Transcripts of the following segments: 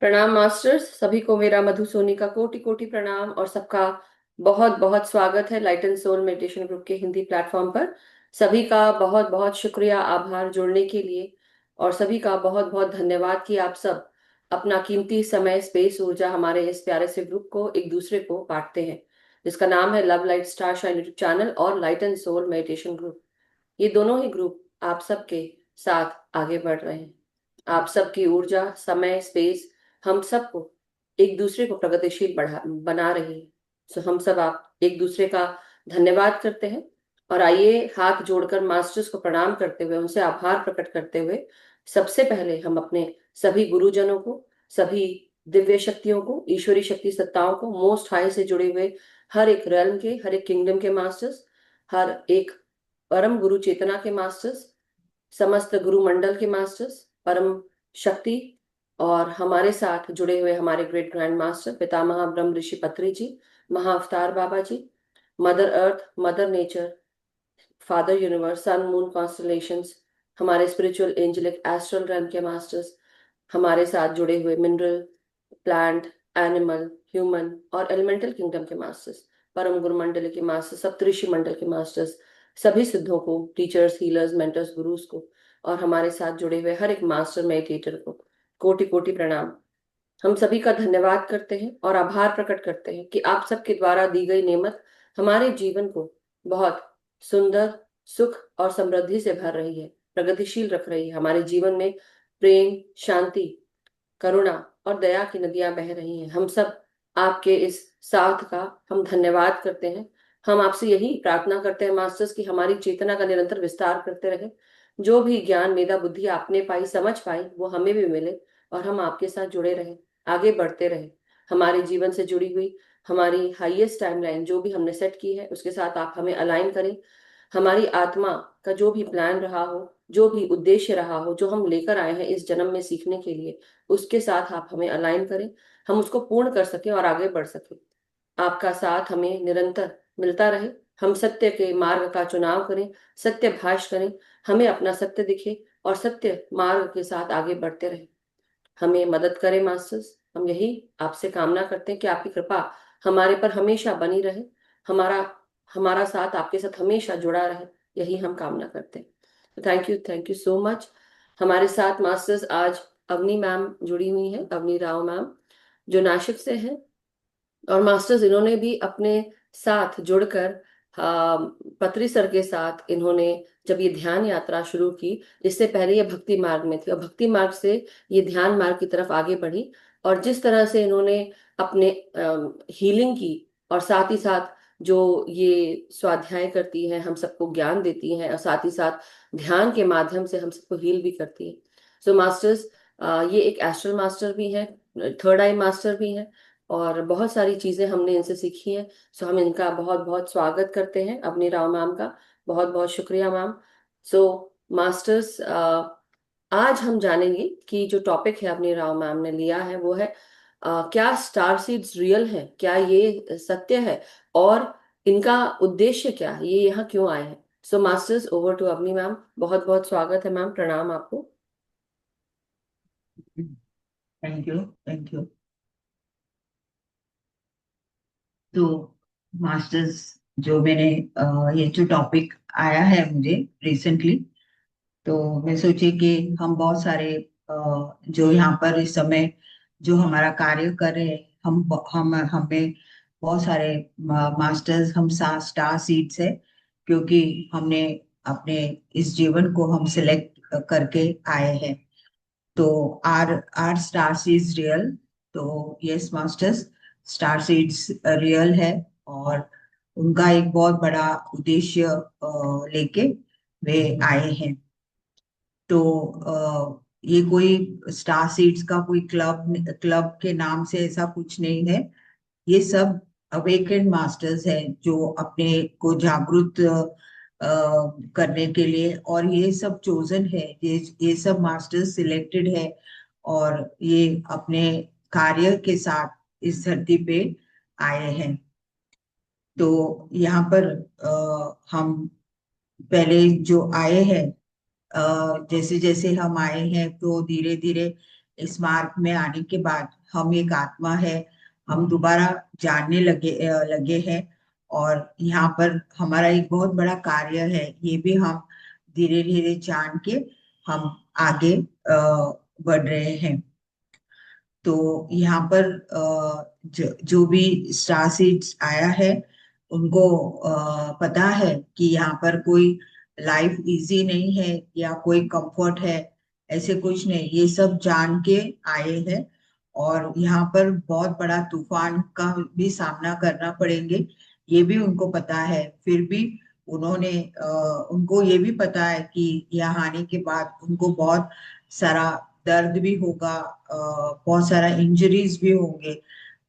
प्रणाम मास्टर्स। सभी को मेरा मधु सोनी का कोटि कोटि प्रणाम और सबका बहुत बहुत स्वागत है light and soul meditation group के हिंदी प्लेटफॉर्म पर। सभी का बहुत बहुत शुक्रिया, आभार जुड़ने के लिए। और सभी का बहुत बहुत धन्यवाद कि आप सब अपना कीमती समय, स्पेस, ऊर्जा हमारे इस प्यारे से ग्रुप को एक दूसरे को बांटते हैं, जिसका नाम है love light star shine YouTube channel और light and soul meditation group. ये दोनों ही ग्रुप आप सबके साथ आगे बढ़ रहे हैं। आप सबकी ऊर्जा, समय, स्पेस हम सबको एक दूसरे को प्रगतिशील बना रही है। सो हम सब आप एक दूसरे का धन्यवाद करते हैं। और आइए हाथ जोड़कर मास्टर्स को प्रणाम करते हुए, उनसे आभार प्रकट करते हुए, सबसे पहले हम अपने सभी गुरुजनों को, सभी दिव्य शक्तियों को, ईश्वरी शक्ति सत्ताओं को, मोस्ट हाई से जुड़े हुए हर एक रेल्म के, हर एक किंगडम के मास्टर्स, हर एक परम गुरु चेतना के मास्टर्स, समस्त गुरु मंडल के मास्टर्स, परम शक्ति और हमारे साथ जुड़े हुए हमारे ग्रेट ग्रैंड मास्टर पितामह ब्रह्म ऋषि Patri ji, Mahavatar Baba ji, mother earth, mother nature, father universe, sun moon constellations, हमारे स्पिरिचुअल एंजेलिक एस्ट्रल रैम के मास्टर्स, हमारे साथ जुड़े हुए मिनरल, प्लांट, एनिमल, ह्यूमन और एलिमेंटल किंगडम के मास्टर्स, परम गुरु मंडल के मास्टर्स, सप्तऋषि मंडल के मास्टर्स, सभी सिद्धों को, टीचर्स, हीलर्स, मेंटर्स, गुरुज को और हमारे साथ जुड़े हुए हर एक मास्टर मेडिटेटर को कोटि कोटि प्रणाम। हम सभी का धन्यवाद करते हैं और आभार प्रकट करते हैं कि आप सबके द्वारा दी गई नेमत हमारे जीवन को बहुत सुंदर, सुख और समृद्धि से भर रही है, प्रगतिशील रख रही है। हमारे जीवन में प्रेम, शांति, करुणा और दया की नदियां बह रही हैं। हम सब आपके इस साथ का हम धन्यवाद करते हैं। हम आपसे यही प्रार्थना करते हैं मास्टर्स कि हमारी चेतना का निरंतर विस्तार करते रहे। जो भी ज्ञान, मेधा, बुद्धि आपने पाई, समझ पाई, वो हमें भी मिले और हम आपके साथ जुड़े रहे, आगे बढ़ते रहे। हमारे जीवन से जुड़ी हुई हमारी हाईएस्ट टाइमलाइन जो भी हमने सेट की है उसके साथ आप हमें अलाइन करें। हमारी आत्मा का जो भी प्लान रहा हो, जो भी उद्देश्य रहा हो, जो हम लेकर आए हैं इस जन्म में सीखने के लिए, उसके साथ आप हमें अलाइन करें, हम उसको पूर्ण कर सकें और आगे बढ़ सकें। आपका साथ हमें निरंतर मिलता रहे। हम सत्य के मार्ग का चुनाव करें, सत्य भाष करें, हमें अपना सत्य दिखे और सत्य मार्ग के साथ आगे बढ़ते रहे। हमें मदद करें मास्टर्स। हम यही आपसे कामना करते हैं कि आपकी कृपा हमारे पर हमेशा बनी रहे, हमारा हमारा साथ आपके साथ हमेशा जुड़ा रहे, यही हम कामना करते हैं। Thank you so much. हमारे साथ मास्टर्स आज अवनी मैम जुड़ी हुई हैं, अवनी राव मैम, जो नासिक से हैं। और मास्टर्स इन्होंने भी अपने साथ जुड़कर पत्री सर के साथ इन्होंने जब ये ध्यान यात्रा शुरू की, इससे पहले ये भक्ति मार्ग में थी और भक्ति मार्ग से ये ध्यान मार्ग की तरफ आगे बढ़ी। और जिस तरह से इन्होंने अपने हीलिंग की और साथ ही साथ जो ये स्वाध्याय करती है, हम सबको ज्ञान देती हैं और साथ ही साथ ध्यान के माध्यम से हम सबको हील भी करती है। सो मास्टर्स, ये एक एस्ट्रल मास्टर भी है, थर्ड आई मास्टर भी है और बहुत सारी चीजें हमने इनसे सीखी हैं। सो हम इनका बहुत बहुत स्वागत करते हैं, अपनी राव मैम का बहुत बहुत शुक्रिया मैम। सो मास्टर्स, आज हम जानेंगे कि जो टॉपिक है अपनी राव मैम ने लिया है वो है क्या स्टार सीड्स रियल है, क्या ये सत्य है और इनका उद्देश्य क्या है, ये यहाँ क्यों आए हैं। सो मास्टर्स, ओवर टू अपनी मैम। बहुत बहुत स्वागत है मैम, प्रणाम आपको। Thank you. Thank you. तो मास्टर्स, जो मैंने ये जो टॉपिक आया है मुझे रिसेंटली, तो मैं सोची कि हम बहुत सारे जो यहाँ पर इस समय जो हमारा कार्य कर रहे हैं, हम हमें बहुत सारे मास्टर्स, हम स्टार सीड्स है, क्योंकि हमने अपने इस जीवन को हम सिलेक्ट करके आए हैं। तो are are star seeds real? तो yes masters, star seeds real है। और उनका एक बहुत बड़ा उद्देश्य लेके वे आए हैं। तो ये कोई स्टार सीड्स का कोई क्लब क्लब के नाम से ऐसा कुछ नहीं है। ये सब अवेकेंड मास्टर्स हैं जो अपने को जागृत करने के लिए, और ये सब चोजन है, ये सब मास्टर्स सिलेक्टेड है, और ये अपने कार्य के साथ इस धरती पे आए हैं। तो यहाँ पर हम पहले जो आए हैं, जैसे जैसे हम आए हैं तो धीरे धीरे इस मार्ग में आने के बाद हम एक आत्मा है, हम दोबारा जानने लगे हैं। और यहाँ पर हमारा एक बहुत बड़ा कार्य है, ये भी हम धीरे धीरे जान के हम आगे बढ़ रहे हैं। तो यहाँ पर जो भी स्टार सीड्स आया है उनको पता है कि यहाँ पर कोई लाइफ इजी नहीं है या कोई कंफर्ट है, ऐसे कुछ नहीं, ये सब जान के आए हैं। और यहाँ पर बहुत बड़ा तूफान का भी सामना करना पड़ेंगे, ये भी उनको पता है। फिर भी उनको ये भी पता है कि यहाँ आने के बाद उनको बहुत सारा दर्द भी होगा, बहुत सारा इंजरीज भी होंगे।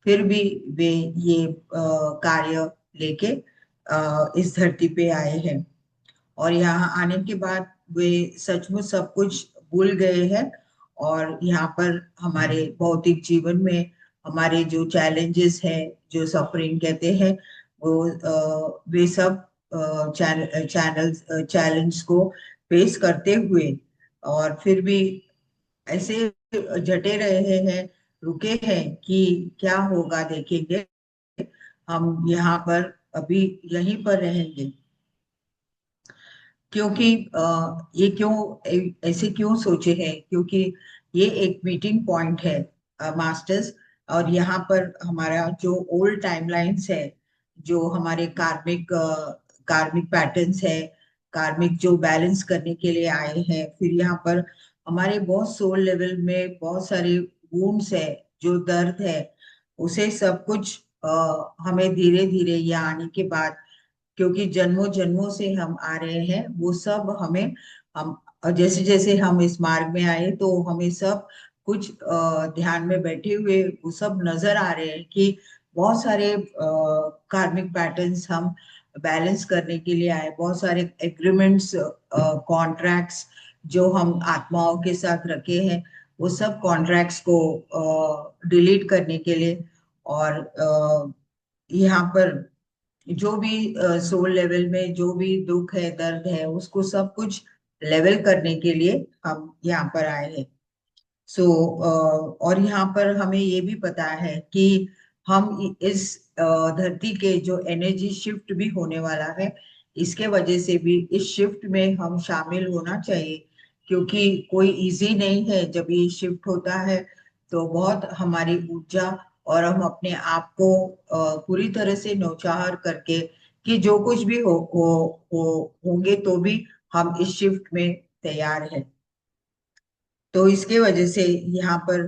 फिर भी वे ये कार्य लेके इस धरती पे आए हैं। और यहाँ आने के बाद वे सचमुच सब कुछ भूल गए हैं। और यहाँ पर हमारे भौतिक जीवन में हमारे जो चैलेंजेस है, जो सफरिंग कहते हैं, वो वे सब चैलेंज को फेस करते हुए और फिर भी ऐसे जटे रहे हैं, रुके हैं कि क्या होगा देखेंगे, हम यहाँ पर अभी यहीं पर रहेंगे। क्योंकि ये ऐसे क्यों सोचे हैं, क्योंकि ये एक मीटिंग पॉइंट है मास्टर्स। और यहाँ पर हमारा जो ओल्ड टाइमलाइंस है, जो हमारे कार्मिक पैटर्न्स है, कार्मिक जो बैलेंस करने के लिए आए हैं, फिर यहाँ पर हमारे बहुत सोल लेवल में बहुत सारे वुंड्स है, जो दर्द है, उसे सब कुछ हमें धीरे धीरे यहाँ आने के बाद, क्योंकि जन्मों जन्मों से हम आ रहे हैं, वो सब हमें हम जैसे जैसे हम इस मार्ग में आए तो हमें सब कुछ ध्यान में बैठे हुए वो सब नजर आ रहे हैं कि बहुत सारे कार्मिक पैटर्न्स हम बैलेंस करने के लिए आए, बहुत सारे एग्रीमेंट्स, कॉन्ट्रैक्ट्स जो हम आत्माओं के साथ रखे हैं, वो सब कॉन्ट्रैक्ट्स को डिलीट करने के लिए। और यहाँ पर जो भी सोल लेवल में जो भी दुख है, दर्द है, उसको सब कुछ लेवल करने के लिए हम यहाँ पर आए हैं। सो और यहाँ पर हमें ये भी पता है कि हम इस धरती के जो एनर्जी शिफ्ट भी होने वाला है, इसके वजह से भी इस शिफ्ट में हम शामिल होना चाहिए। क्योंकि कोई इजी नहीं है, जब ये शिफ्ट होता है तो बहुत हमारी ऊर्जा और हम अपने आप को पूरी तरह से नौचार करके कि जो कुछ भी होंगे तो भी हम इस शिफ्ट में तैयार हैं। तो इसके वजह से यहाँ पर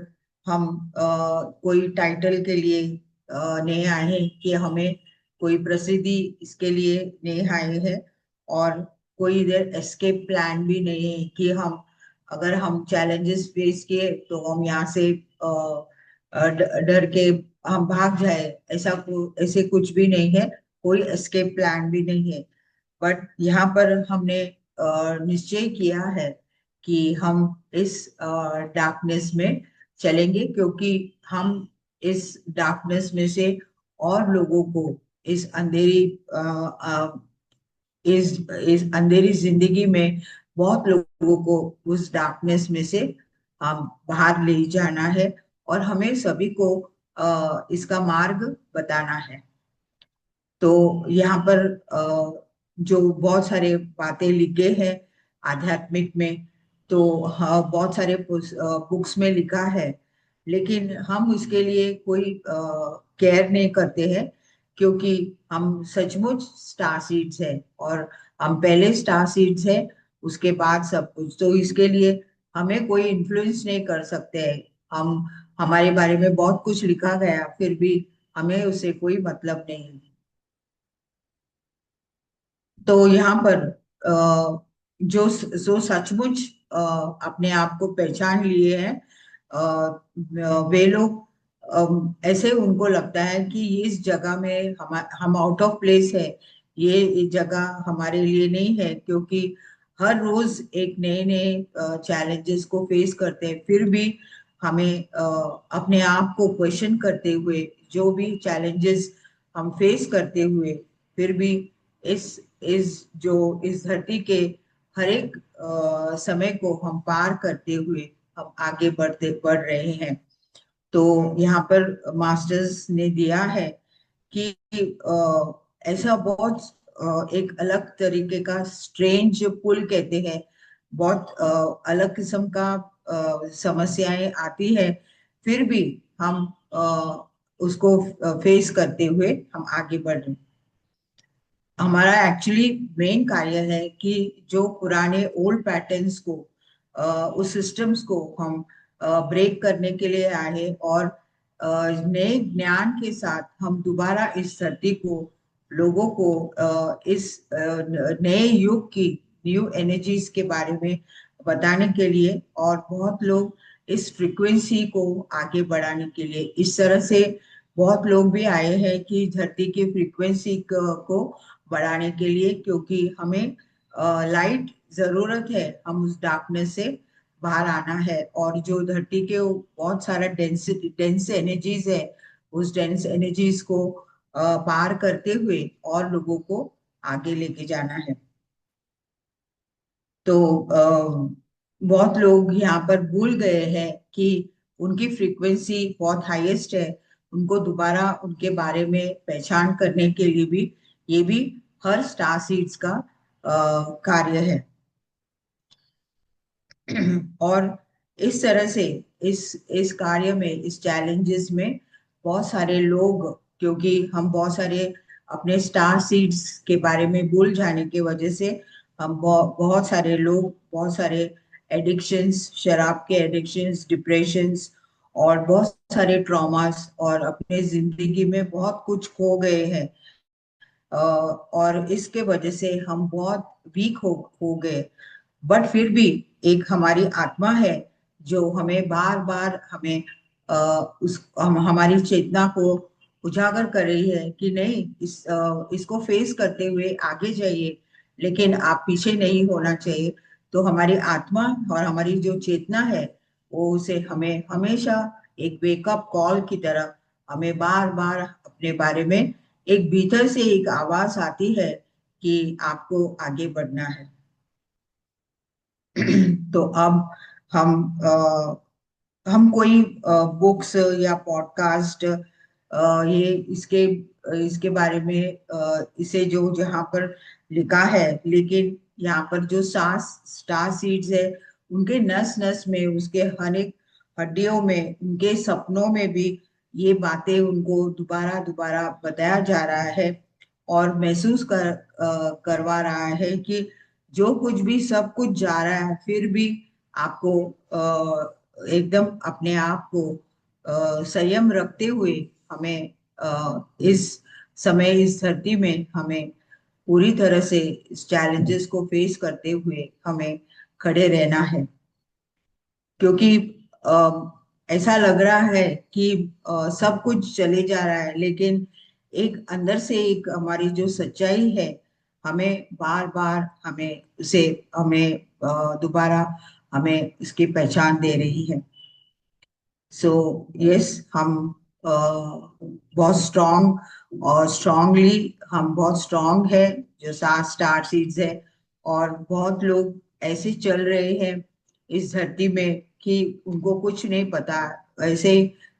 हम कोई टाइटल के लिए नहीं आए हैं कि हमें कोई प्रसिद्धि इसके लिए नहीं आए हैं। और कोई इधर एस्केप प्लान भी नहीं है कि हम अगर हम चैलेंजेस फेस किए तो हम यहाँ से डर के हम भाग जाए, ऐसे कुछ भी नहीं है, कोई एस्केप प्लान भी नहीं है। बट यहाँ पर हमने निश्चय किया है कि हम इस डार्कनेस में चलेंगे, क्योंकि हम इस डार्कनेस में से और लोगों को इस अंधेरी इस अंधेरी जिंदगी में बहुत लोगों को उस डार्कनेस में से हम बाहर ले जाना है। और हमें सभी को इसका मार्ग बताना है। तो यहाँ पर जो बहुत सारे बातें लिखे हैं आध्यात्मिक में, तो हाँ बहुत सारे बुक्स में लिखा है, लेकिन हम उसके लिए कोई केयर नहीं करते हैं, क्योंकि हम सचमुच स्टार सीड्स है और हम पहले स्टार सीड्स है, उसके बाद सब कुछ, तो इसके लिए हमें कोई इन्फ्लुएंस नहीं कर सकते हैं हम। हमारे बारे में बहुत कुछ लिखा गया, फिर भी हमें उससे कोई मतलब नहीं। तो यहाँ पर जो सचमुच अपने आप को पहचान लिए हैं, वे लोग ऐसे उनको लगता है कि इस जगह में हम आउट ऑफ प्लेस है, ये जगह हमारे लिए नहीं है, क्योंकि हर रोज एक नए नए चैलेंजेस को फेस करते हैं। फिर भी हमें अपने आप को क्वेश्चन करते हुए, जो भी चैलेंजेस हम फेस करते हुए, फिर भी इस धरती के हर एक समय को हम पार करते हुए हम आगे बढ़ रहे हैं। तो यहाँ पर मास्टर्स ने दिया है कि ऐसा बहुत एक अलग तरीके का स्ट्रेंज पुल कहते हैं, बहुत अलग किस्म का समस्याएं आती है, फिर भी हम उसको फेस करते हुए हम आगे बढ़ रहे हैं। हमारा एक्चुअली मेन कार्य है कि जो पुराने ओल्ड पैटर्न्स को उस सिस्टम्स को हम ब्रेक करने के लिए आए, और नए ज्ञान के साथ हम दोबारा इस धरती को, लोगों को इस नए युग की न्यू एनर्जीज के बारे में बताने के लिए, और बहुत लोग इस फ्रिक्वेंसी को आगे बढ़ाने के लिए, इस तरह से बहुत लोग भी आए हैं कि धरती की फ्रिक्वेंसी को बढ़ाने के लिए, क्योंकि हमें लाइट जरूरत है, हम उस डार्कनेस से बाहर आना है। और जो धरती के बहुत सारा डेंस एनर्जीज है, उस डेंस एनर्जीज को पार करते हुए और लोगों को आगे लेके जाना है। तो बहुत लोग यहाँ पर भूल गए हैं कि उनकी फ्रीक्वेंसी बहुत हाईएस्ट है, उनको दोबारा उनके बारे में पहचान करने के लिए भी, ये भी हर स्टार सीड्स का कार्य है। और इस तरह से इस कार्य में, इस चैलेंजेस में बहुत सारे लोग, क्योंकि हम बहुत सारे अपने स्टार सीड्स के बारे में भूल जाने की वजह से, हम बहुत सारे लोग बहुत सारे एडिक्शंस, शराब के एडिक्शंस, डिप्रेशंस और बहुत सारे ट्रॉमास, और अपने जिंदगी में बहुत कुछ खो गए हैं। और इसके वजह से हम बहुत वीक हो गए। बट फिर भी एक हमारी आत्मा है जो हमें बार बार हमें हमारी चेतना को उजागर कर रही है कि नहीं, इसको फेस करते हुए आगे जाइए, लेकिन आप पीछे नहीं होना चाहिए। तो हमारी आत्मा और हमारी जो चेतना है, वो उसे हमें हमेशा एक वेकअप कॉल की तरह हमें बार बार अपने बारे में, एक भीतर से एक आवाज आती है कि आपको आगे बढ़ना है। तो अब हम हम कोई बुक्स या पॉडकास्ट, ये इसके इसके बारे में इसे जो जहाँ पर लिखा है, लेकिन यहाँ पर जो स्टार सीड्स है, उनके नस नस में, उसके हर एक हड्डियों में, उनके सपनों में भी ये बातें उनको दोबारा दोबारा बताया जा रहा है, और महसूस करवा रहा है कि जो कुछ भी, सब कुछ जा रहा है, फिर भी आपको एकदम अपने आप को संयम रखते हुए हमें इस समय इस धरती में हमें पूरी तरह से इस चैलेंजेस को फेस करते हुए हमें खड़े रहना है। क्योंकि ऐसा लग रहा है कि सब कुछ चले जा रहा है, लेकिन एक अंदर से एक हमारी जो सच्चाई है, हमें बार बार हमें उसे हमें दोबारा हमें इसकी पहचान दे रही है। सो यस, हम बहुत स्ट्रांग और स्ट्रांगली, हम बहुत स्ट्रांग है, जो 7 स्टार सीड्स है। और बहुत लोग ऐसे चल रहे हैं इस धरती में कि उनको कुछ नहीं पता, ऐसे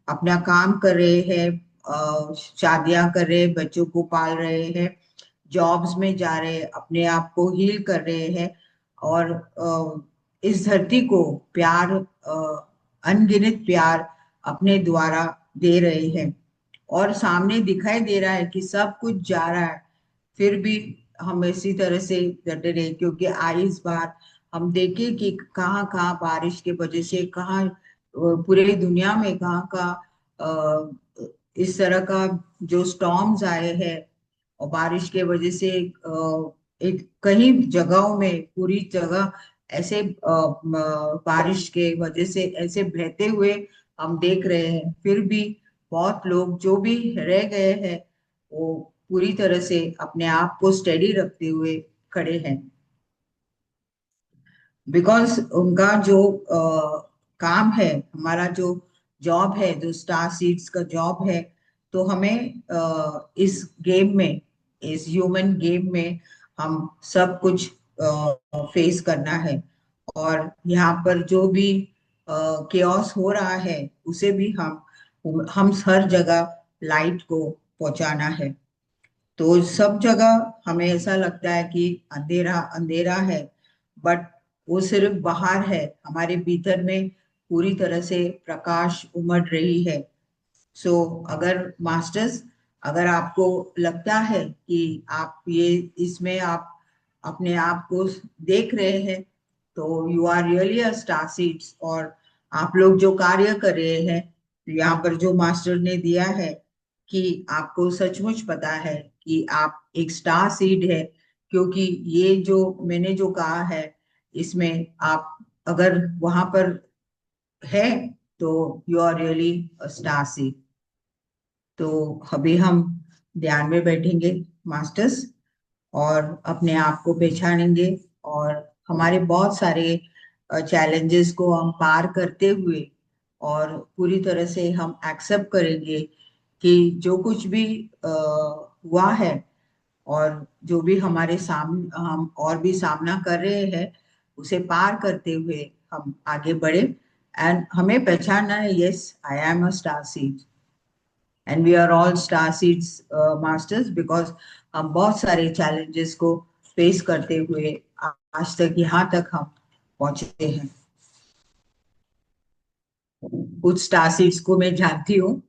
अपना काम कर रहे हैं, शादियां कर रहे हैं, बच्चों को पाल रहे हैं, जॉब्स में जा रहे हैं, अपने आप को हील कर रहे हैं, और इस धरती को प्यार, अनगिनत प्यार अपने द्वारा दे रहे हैं। और सामने दिखाई दे रहा है कि सब कुछ जा रहा है, फिर भी हम इसी तरह से डटे रहे, क्योंकि आए इस बार हम देखें कि कहाँ कहाँ बारिश के वजह से, कहाँ पूरे दुनिया में कहाँ कहाँ इस तरह का जो स्टॉर्म्स आए हैं, और बारिश के वजह से एक कई जगहों में पूरी जगह ऐसे बारिश के वजह से ऐसे बहते हुए हम देख रहे हैं। फिर भी बहुत लोग जो भी रह गए हैं, वो पूरी तरह से अपने आप को स्टेडी रखते हुए खड़े हैं, बिकॉज उनका जो काम है, हमारा जो जॉब है, जो स्टार सीड्स का जॉब है, तो हमें इस गेम में, इस ह्यूमन गेम में हम सब कुछ फेस करना है। और यहाँ पर जो भी केओस हो रहा है उसे भी हम हर जगह लाइट को पहुंचाना है। तो सब जगह हमें ऐसा लगता है कि अंधेरा अंधेरा है, बट वो सिर्फ बाहर है, हमारे भीतर में पूरी तरह से प्रकाश उमड़ रही है। सो अगर मास्टर्स, अगर आपको लगता है कि आप ये इसमें आप अपने आप को देख रहे हैं, तो you are really a star seeds. और आप लोग जो कार्य कर रहे हैं, यहाँ पर जो मास्टर ने दिया है कि आपको सचमुच पता है कि आप एक स्टार सीड है, क्योंकि ये जो मैंने जो कहा है इसमें आप अगर वहां पर है तो you are really star seed. तो अभी हम ध्यान में बैठेंगे मास्टर्स, और अपने आप को पहचानेंगे, और हमारे बहुत सारे चैलेंजेस को हम पार करते हुए और पूरी तरह से हम एक्सेप्ट करेंगे कि जो कुछ भी हुआ है और जो भी हमारे हम और भी सामना कर रहे हैं, उसे पार करते हुए हम आगे बढ़े। एंड हमें पहचानना है, yes I am a star seed and we are all star seeds masters, because हम बहुत सारे चैलेंजेस को फेस करते हुए आज तक यहाँ तक हम पहुंचे हैं। कुछ स्टार सीड्स को मैं जानती हूँ।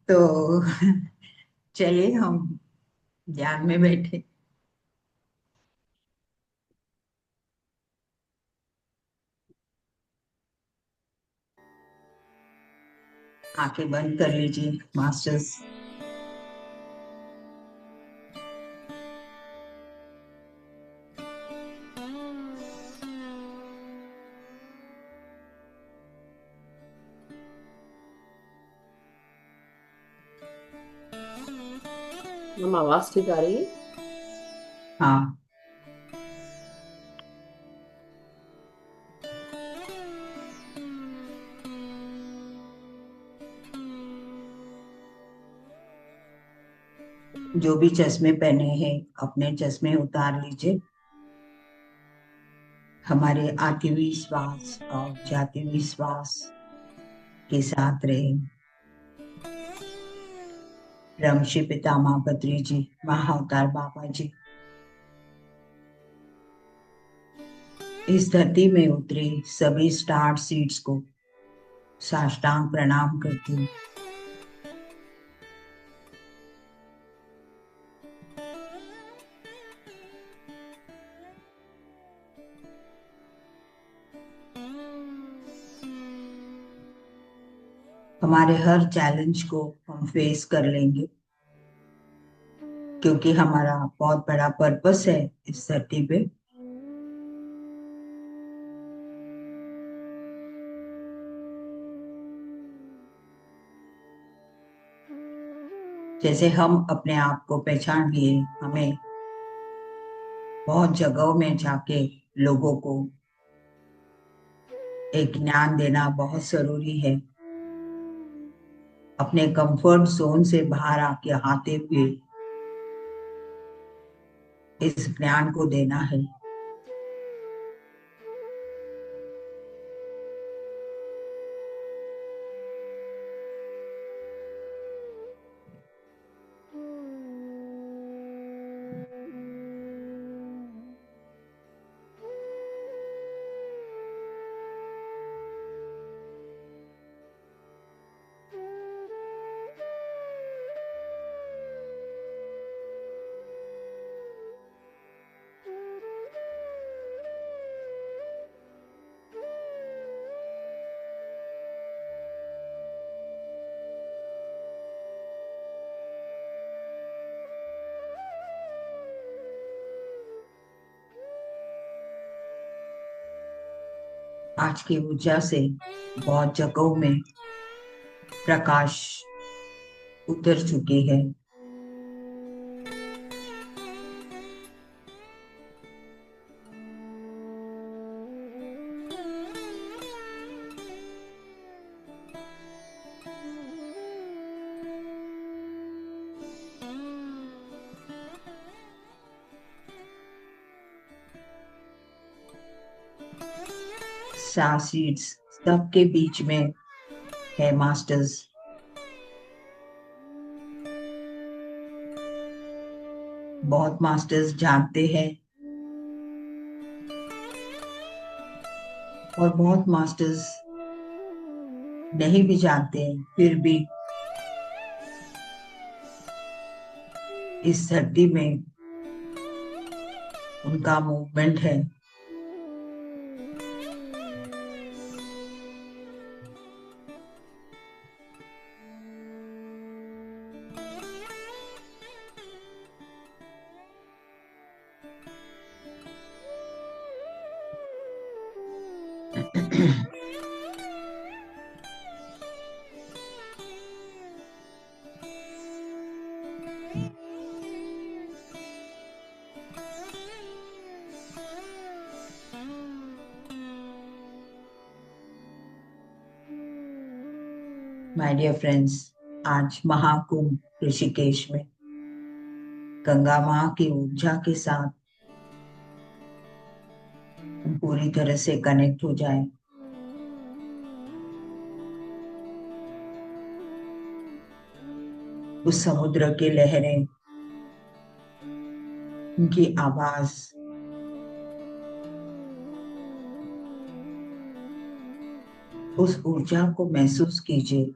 तो चलिए हम ध्यान में बैठे, आंखें बंद कर लीजिए मास्टर्स। हम आवाज ठीक आ रही है? हाँ, जो भी चश्मे पहने हैं अपने चश्मे उतार लीजिए। हमारे आते हुए श्वास और जाते हुए श्वास के साथ रहे। ब्रह्मश्री पितामह बद्री जी, महाअवतार बाबा जी इस धरती में उतरे सभी स्टार सीड्स को साष्टांग प्रणाम करती हूँ। हमारे हर चैलेंज को हम फेस कर लेंगे, क्योंकि हमारा बहुत बड़ा पर्पस है इस धरती पे। जैसे हम अपने आप को पहचान लिए, हमें बहुत जगहों में जाके लोगों को एक ज्ञान देना बहुत जरूरी है। अपने कंफर्ट जोन से बाहर आके आते हुए इस ज्ञान को देना है। आज की ऊर्जा से बहुत जगहों में प्रकाश उतर चुकी है। स्टार सीड्स सबके बीच में है मास्टर्स। बहुत मास्टर्स जानते हैं और बहुत मास्टर्स नहीं भी जानते हैं, फिर भी इस धरती में उनका मूवमेंट है। माय डियर फ्रेंड्स, आज महाकुंभ ऋषिकेश में गंगा माँ की ऊर्जा के साथ हम पूरी तरह से कनेक्ट हो जाएं। उस समुद्र की लहरें, उनकी आवाज, उस ऊर्जा को महसूस कीजिए।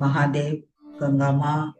महादेव, गंगा माँ,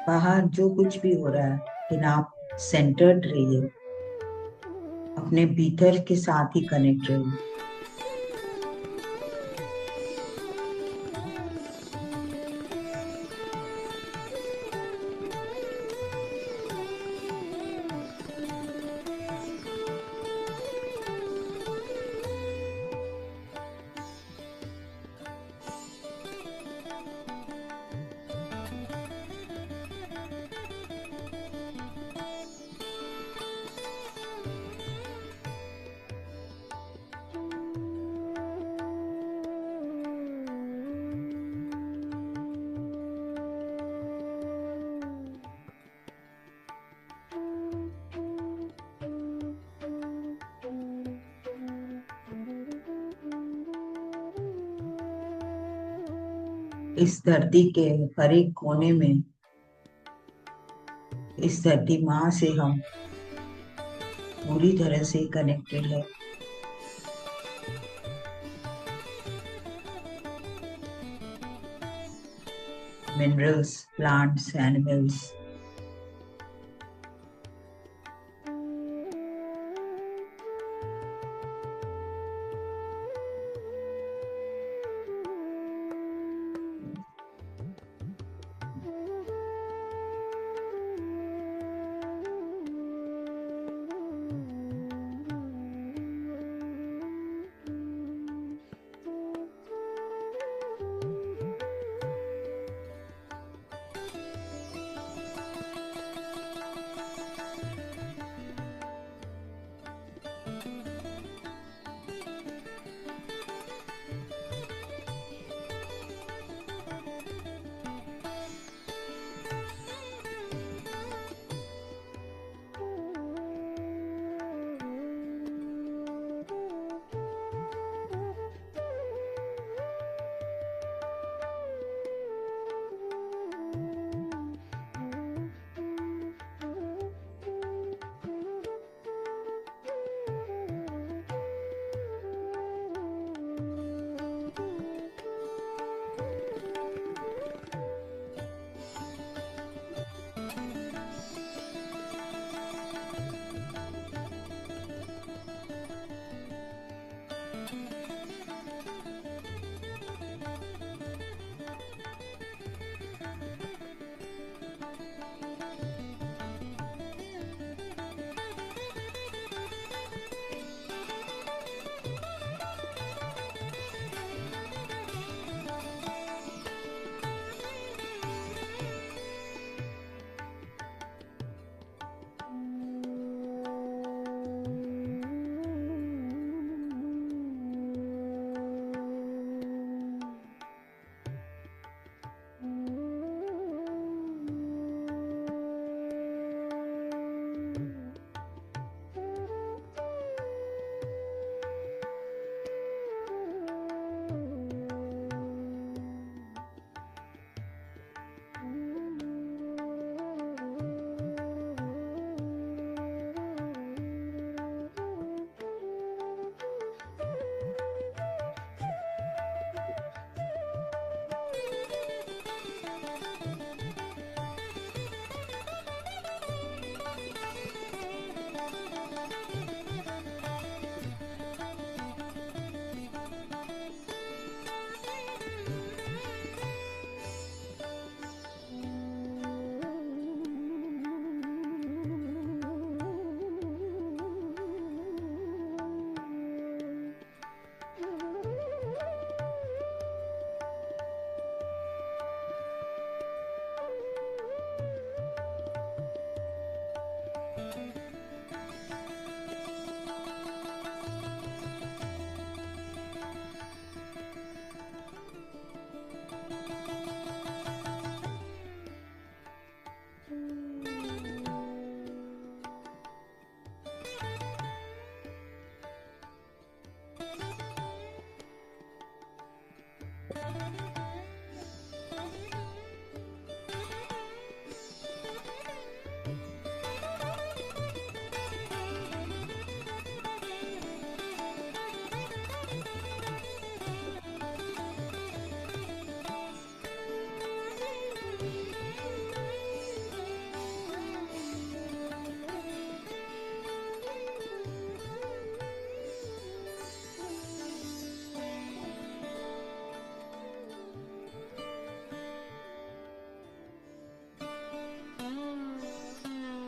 बाहर जो कुछ भी हो रहा है, लेकिन आप सेंटर्ड रहिए, अपने भीतर के साथ ही कनेक्ट रहिए। इस धरती के हर एक कोने में इस धरती माँ से हम पूरी तरह से कनेक्टेड है। मिनरल्स, प्लांट्स, एनिमल्स,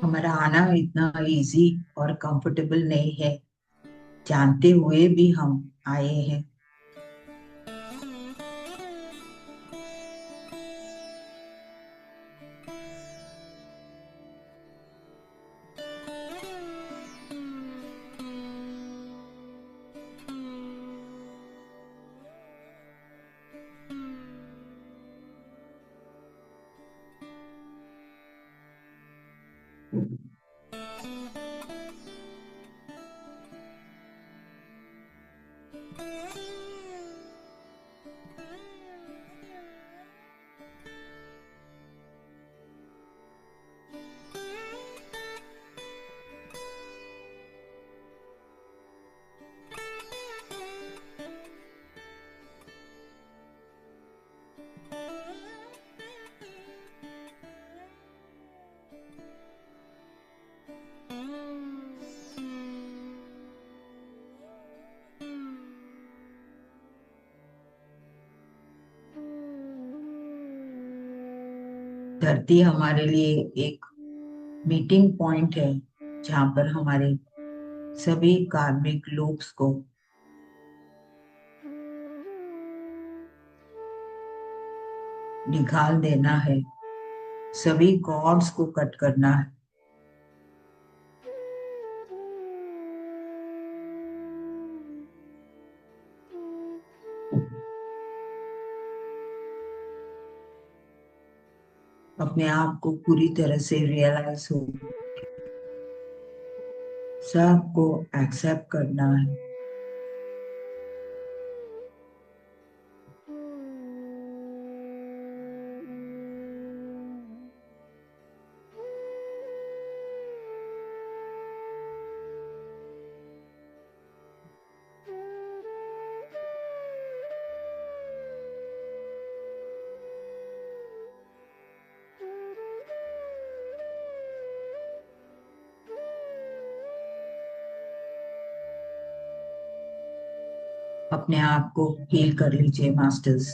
हमारा आना इतना इजी और कंफर्टेबल नहीं है, जानते हुए भी हम आए हैं। धरती हमारे लिए एक मीटिंग पॉइंट है, जहाँ पर हमारे सभी कार्मिक लूप्स को निकाल देना है, सभी गॉड्स को कट करना है। अपने आप को पूरी तरह से रियलाइज हो, सबको एक्सेप्ट करना है। अपने आप को हील कर लीजिए मास्टर्स।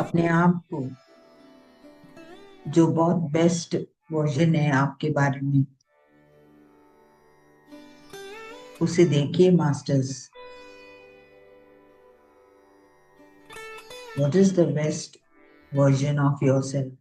अपने आप को, जो बहुत बेस्ट वर्जन है आपके बारे में, उसे देखिए masters. What is the best version of yourself?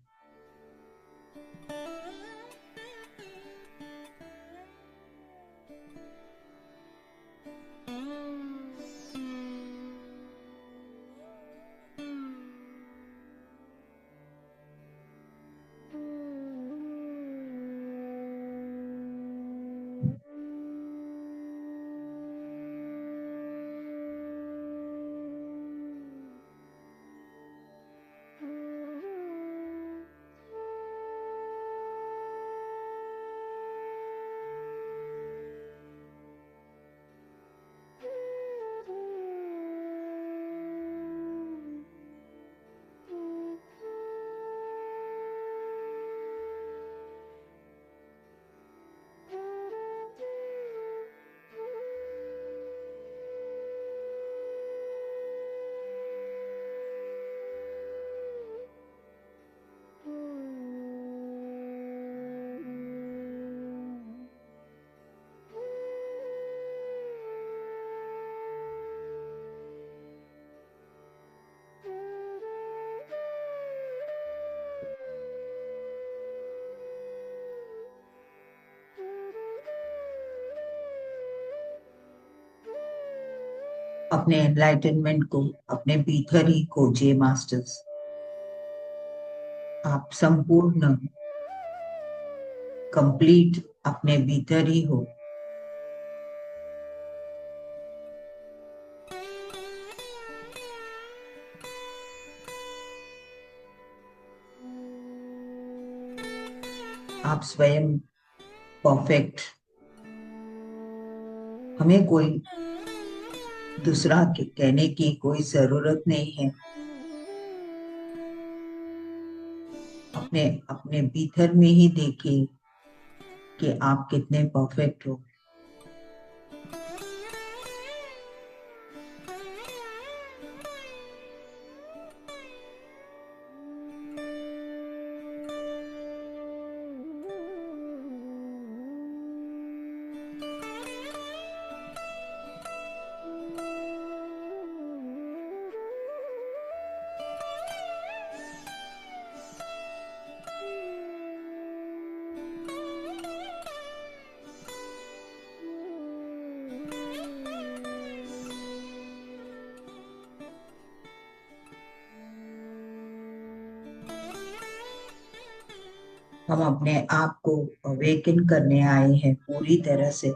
अपने एनलाइटनमेंट को अपने भीतर ही खोजिए मास्टर्स। आप संपूर्ण, कंप्लीट अपने भीतर ही हो। आप स्वयं परफेक्ट, हमें कोई दूसरा कहने की कोई जरूरत नहीं है। अपने अपने भीतर में ही देखिए कि आप कितने परफेक्ट हो। हम अपने आप को अवेकन करने आए हैं पूरी तरह से।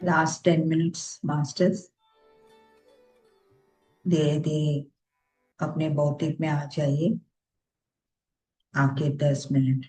Last 10 minutes मास्टर्स, धीरे धीरे अपने भौतिक में आ जाइए। आके 10 मिनट।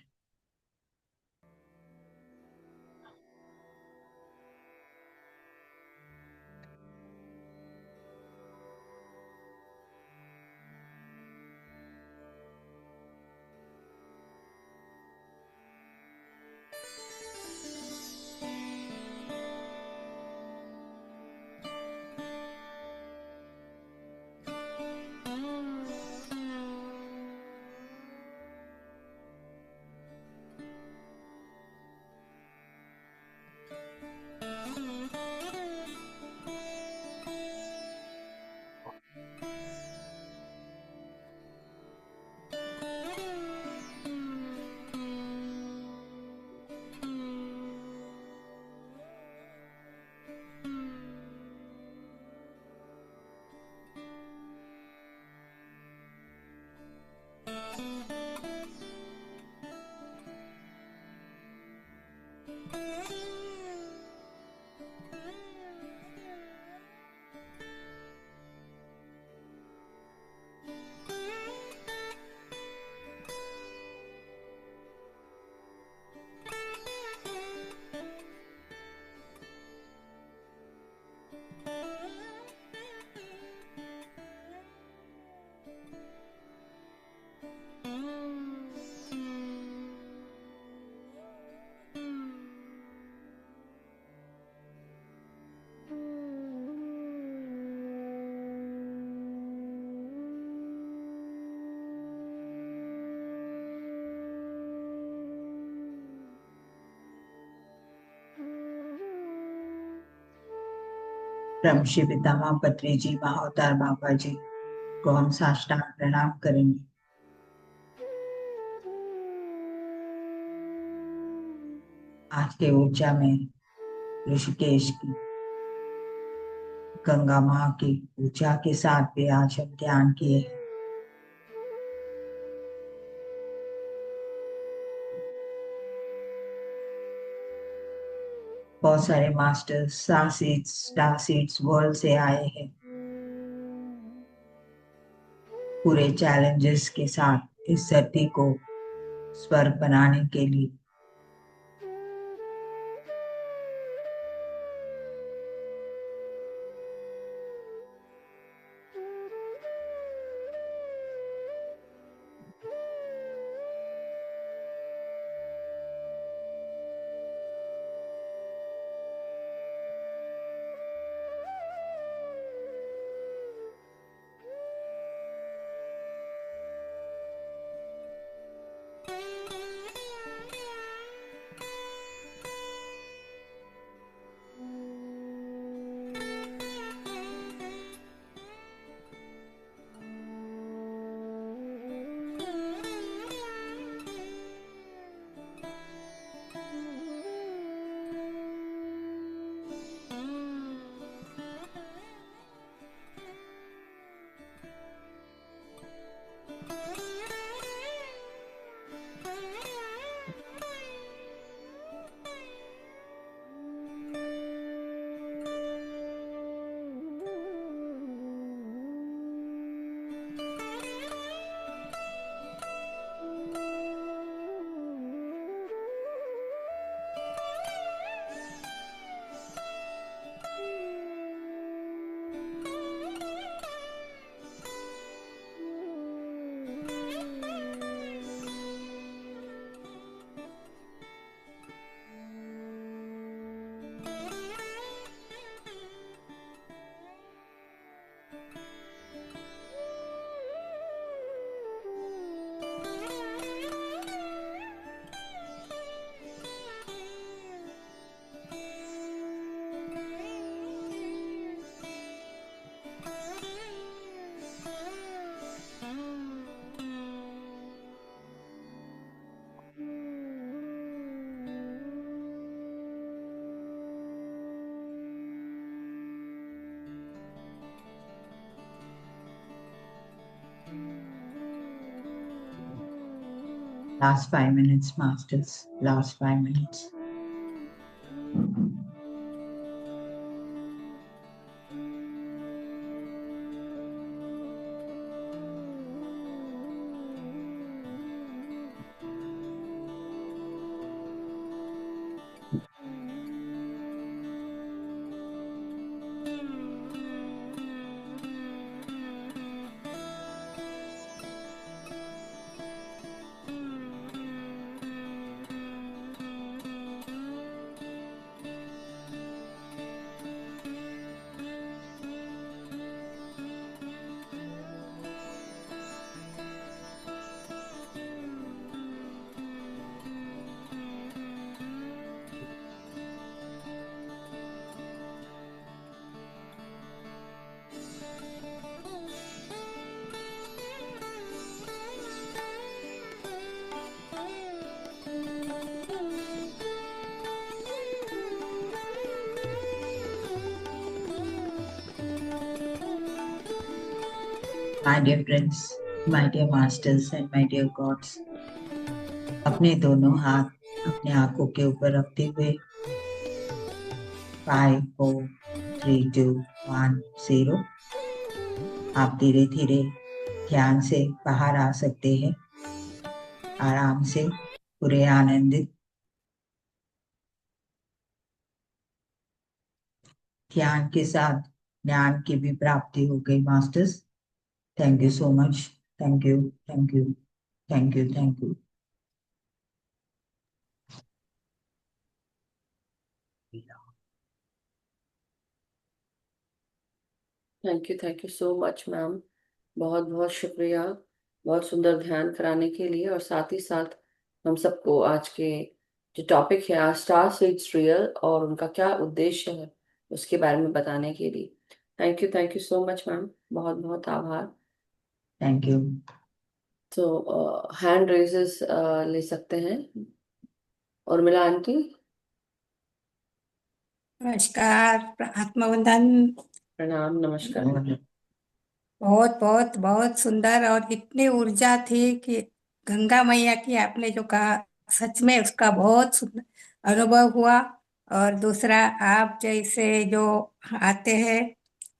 ब्रह्म श्री पितामह पत्री जी, महाअवतार बाबा जी को हम साष्टांग प्रणाम करेंगे। आज के ऊर्जा में ऋषिकेश की गंगा माँ की ऊर्जा के साथ भी आज हम ध्यान किए। बहुत सारे मास्टर्स स्टार सीड्स वर्ल्ड से आए हैं, पूरे चैलेंजेस के साथ इस धरती को स्वर्ग बनाने के लिए। Last 5 minutes, masters. Last 5 minutes. My dear friends, my dear masters and my dear gods, अपने दोनों हाथ अपने आंखों के ऊपर रखते हुए 5 4 3 2 1 0 आप धीरे धीरे ध्यान से बाहर आ सकते हैं, आराम से, पूरे आनंदित। ध्यान के साथ ज्ञान की भी प्राप्ति हो गई masters. Thank you so much. Thank you, thank you, thank you, thank you. Thank you so much ma'am. बहुत बहुत शुक्रिया, बहुत सुंदर ध्यान कराने के लिए, और साथ ही साथ हम सबको आज के जो टॉपिक है, आज स्टार सीड्स रियल और उनका क्या उद्देश्य है उसके बारे में बताने के लिए। Thank you so much ma'am, बहुत बहुत आभार। Thank you. तो हैंड रेजेस ले सकते हैं। उर्मिला आंटी। नमस्कार, आत्मवंदन। प्रणाम, नमस्कार। बहुत बहुत बहुत सुंदर, और इतनी ऊर्जा थी कि गंगा मैया की आपने जो कहा, सच में उसका बहुत सुंदर अनुभव हुआ। और दूसरा, आप जैसे जो आते हैं,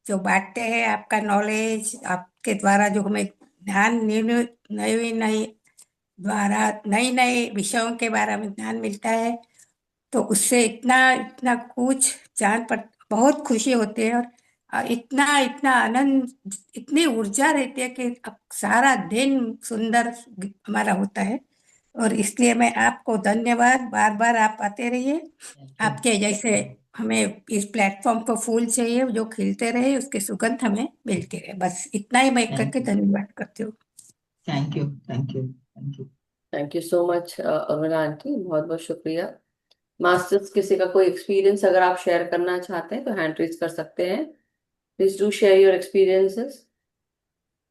जो बांटते हैं आपका नॉलेज, आपके द्वारा जो हमें ध्यान नई नई द्वारा नई नई विषयों के बारे में ज्ञान मिलता है, तो उससे इतना इतना कुछ जान पर बहुत खुशी होती है। और इतना इतना आनंद, इतनी ऊर्जा रहती है कि अब सारा दिन सुंदर हमारा होता है। और इसलिए मैं आपको धन्यवाद, बार बार आप आते रहिए। आपके जैसे हमें इस प्लेटफॉर्म को फूल चाहिए जो खिलते रहे, उसकी सुगंध हमें मिलती रहे। बस इतना ही मैं करके धन्यवाद करती हूँ। Thank you, thank you, thank you. Thank you so much Urmila aunty, बहुत बहुत शुक्रिया। मास्टर्स, किसी का कोई एक्सपीरियंस अगर आप शेयर करना चाहते हैं तो हैंड रेज कर सकते हैं। Please do share your experiences.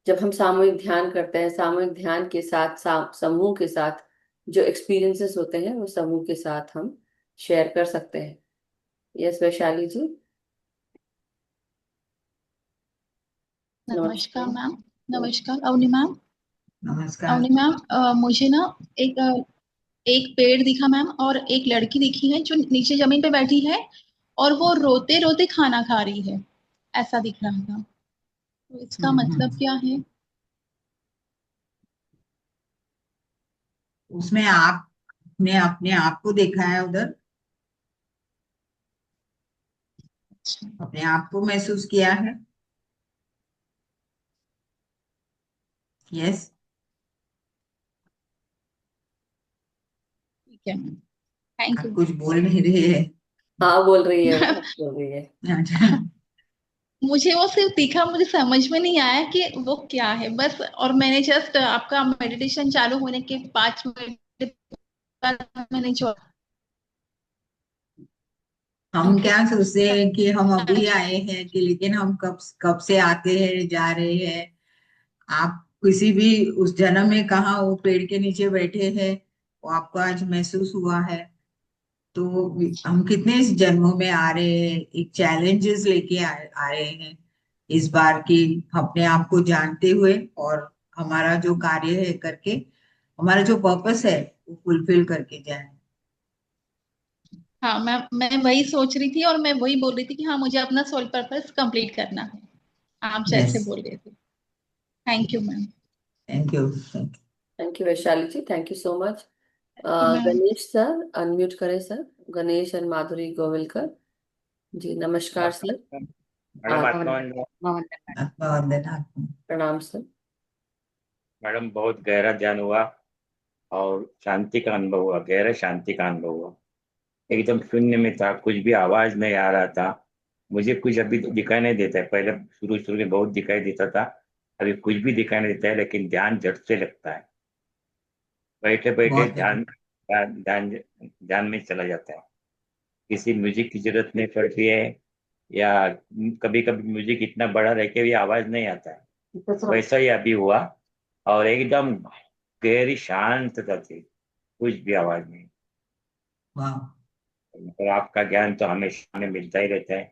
जब हम सामूहिक ध्यान करते हैं, सामूहिक ध्यान के साथ समूह के साथ जो एक्सपीरियंसेस होते हैं वो समूह के साथ हम शेयर कर सकते हैं। यस वैशाली जी। नमस्कार नमस्कार। मैम। नमस्कार अवनी मैम। नमस्कार। अवनी मैम, मुझे ना एक एक पेड़ दिखा मैम, और एक लड़की दिखी है जो नीचे जमीन पे बैठी है, और वो रोते रोते खाना खा रही है, ऐसा दिख रहा था। तो इसका मतलब हम्म। क्या है? उसमें आपने अपने आप को देखा है उधर, अच्छा, अपने आप को महसूस किया है। यस। ठीक है मैम। थैंक आप यू। कुछ बोल नहीं रहे हैं। हाँ, बोल रही है वो, बोल रही है। अच्छा। मुझे वो सिर्फ दिखा, मुझे समझ में नहीं आया कि वो क्या है बस। और मैंने जस्ट आपका मेडिटेशन चालू होने के 5 मिनट बाद मैंने जो हम क्या सोचते हैं कि हम अभी आए हैं, कि लेकिन हम कब कब से आते हैं जा रहे हैं। आप किसी भी उस जन्म में कहाँ वो पेड़ के नीचे बैठे हैं, वो आपको आज महसूस हुआ है। तो हम कितने इस जन्मों में आ रहे हैं, एक चैलेंजेस लेके आ रहे हैं इस बार की, अपने आप को जानते हुए, और हमारा जो कार्य है करके, हमारा जो पर्पस है वो फुलफिल करके जाए। हाँ मैं वही सोच रही थी, और मैं वही बोल रही थी कि हाँ, मुझे अपना सोल पर्पस कंप्लीट करना है, आप यस। जैसे बोल रहे थे। Thank you ma'am. Thank you, thank thank you Vaishali ji, thank you so much. Ma'am, Ganesh sir, unmute करें सर। गणेश एंड माधुरी गोविलकर जी, नमस्कार सर। मैडम आप। आत्मा। यू। आत्मा वंदन, आत्मा। प्रणाम सर। मैडम बहुत गहरा ध्यान हुआ और शांति का अनुभव हुआ, गहरा शांति का अनुभव हुआ। एकदम शून्य में था, कुछ भी आवाज नहीं आ रहा था। मुझे कुछ अभी दिखाई नहीं देता है, पहले शुरू शुरू में बहुत दिखाई देता था। अभी कुछ भी दिखाई नहीं देता है, लेकिन ध्यान झट से लगता है। बैठे बैठे बहुत ध्यान बढ़िया। ध्यान ध्यान ध्यान में चला जाता है। किसी म्यूजिक की जरूरत नहीं पड़ती है, या कभी कभी म्यूजिक इतना बड़ा रह के भी आवाज नहीं आता है, वैसा ही अभी हुआ। और एकदम गहरी शांतता थी, कुछ भी आवाज नहीं। वाह। और आपका ज्ञान तो हमेशा हमें मिलता ही रहता है।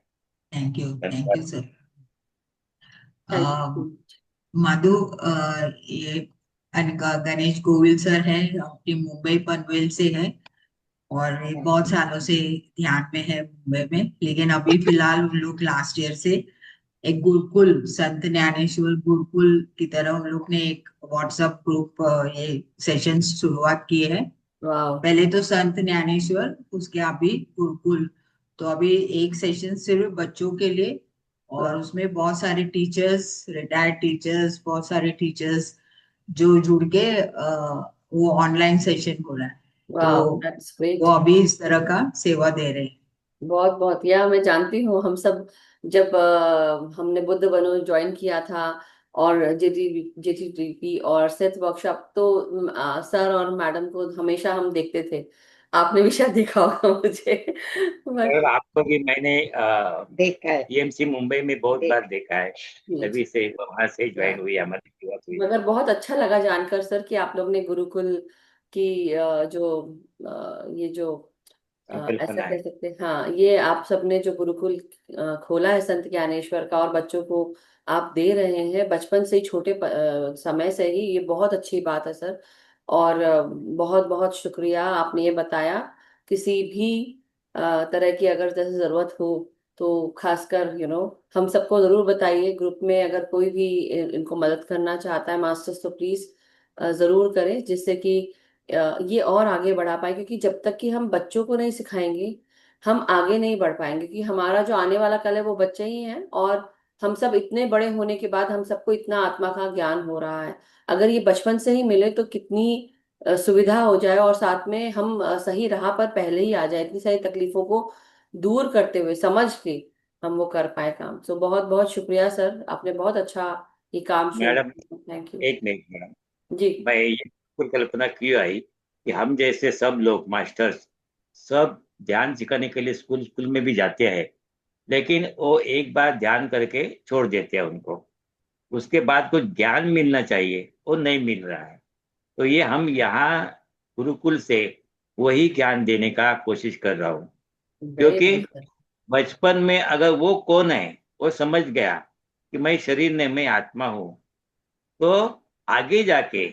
थैंक यू, थैंक धन्यवाद। You sir. Thank you. Madhu, ये गणेश गोविल सर है, अपनी मुंबई पनवेल से है, और ये बहुत सालों से ध्यान में है मुंबई में, लेकिन अभी फिलहाल उन लोग लास्ट ईयर से एक गुरुकुल, संत ज्ञानेश्वर गुरुकुल की तरह उन लोग ने एक व्हाट्सएप ग्रुप, ये सेशन शुरुआत किए हैं। वाह। पहले तो संत ज्ञानेश्वर, उसके अभी गुरुकुल। तो अभी एक सेशन सिर्फ बच्चों के लिए, और उसमें बहुत सारे टीचर्स, रिटायर्ड टीचर्स, बहुत सारे टीचर्स जो जुड़ के वो ऑनलाइन सेशन हो रहा है। तो वाह, दैट्स वो ग्रेट। अभी इस तरह का सेवा दे रहे हैं। बहुत बहुत, या मैं जानती हूँ, हम सब जब हमने बुद्ध बनो ज्वाइन किया था, और JTTP और सेथ वर्कशॉप, तो सर और मैडम को हमेशा हम देखते थे। आपने भी शायद देखा होगा मुझे। और बट आपको भी मैंने देखा है। EMC मुंबई में बहुत देख बार देखा है, तभी से वहां से ज्वाइन हुई, हमारी शुरुआत हुई। मगर बहुत अच्छा लगा जानकर सर कि आप लोग ने गुरुकुल की ये जो ऐसा संकल्पना कह है। सकते हैं, हाँ, ये आप सबने जो गुरुकुल खोला है संत ज्ञानेश्वर का, और बच्चों को आप दे रहे हैं बचपन से ही, छोटे समय से ही, ये बहुत अच्छी बात है सर। और बहुत बहुत शुक्रिया, आपने ये बताया। किसी भी तरह की अगर जैसे जरूरत हो, तो खासकर हम सबको जरूर बताइए। ग्रुप में अगर कोई भी इनको मदद करना चाहता है मास्टर्स, तो प्लीज जरूर करें, जिससे कि ये और आगे बढ़ा पाए, क्योंकि जब तक कि हम बच्चों को नहीं सिखाएंगे, हम आगे नहीं बढ़ पाएंगे, क्योंकि हमारा जो आने वाला कल है वो बच्चे ही हैं। और हम सब इतने बड़े होने के बाद हम सबको इतना आत्मा का ज्ञान हो रहा है, अगर ये बचपन से ही मिले तो कितनी सुविधा हो जाए, और साथ में हम सही राह पर पहले ही आ जाए, इतनी सारी तकलीफों को दूर करते हुए, समझ के हम वो कर पाए काम। तो बहुत बहुत शुक्रिया सर, आपने बहुत अच्छा ये काम शुरू मैडम, किया। Thank you. एक मिनट मैडम, जी। मैं ये परिकल्पना क्यों आई कि हम जैसे सब लोग मास्टर्स सब ध्यान सिखाने के लिए स्कूल स्कूल में भी जाते हैं, लेकिन वो एक बार ध्यान करके छोड़ देते हैं उनको, उसके बाद कुछ ज्ञान मिलना चाहिए वो नहीं मिल रहा है। तो ये हम यहाँ गुरुकुल से वही ज्ञान देने का कोशिश कर रहा हूँ, वेरी क्योंकि नाइस सर। बचपन में अगर वो कौन है वो समझ गया कि मैं शरीर नहीं, मैं आत्मा हूँ, तो आगे जाके